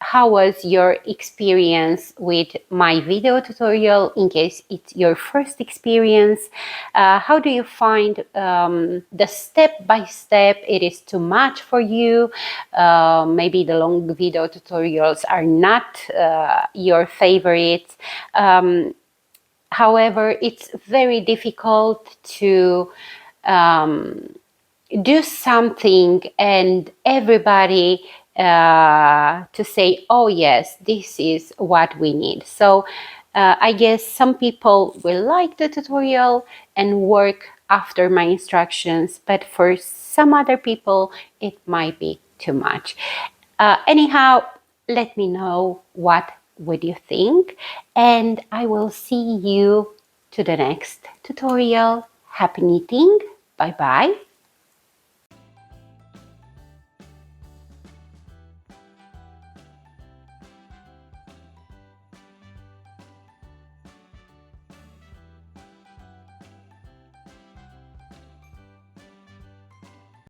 how was your experience with my video tutorial, in case it's your first experience. How do you find the step-by-step? It is too much for you. Maybe the long video tutorials are not your favorites. However, it's very difficult to do something and everybody to say, oh yes, this is what we need. So I guess some people will like the tutorial and work after my instructions, but for some other people it might be too much. Anyhow, let me know what would you think, and I will see you to the next tutorial. Happy knitting. Bye bye.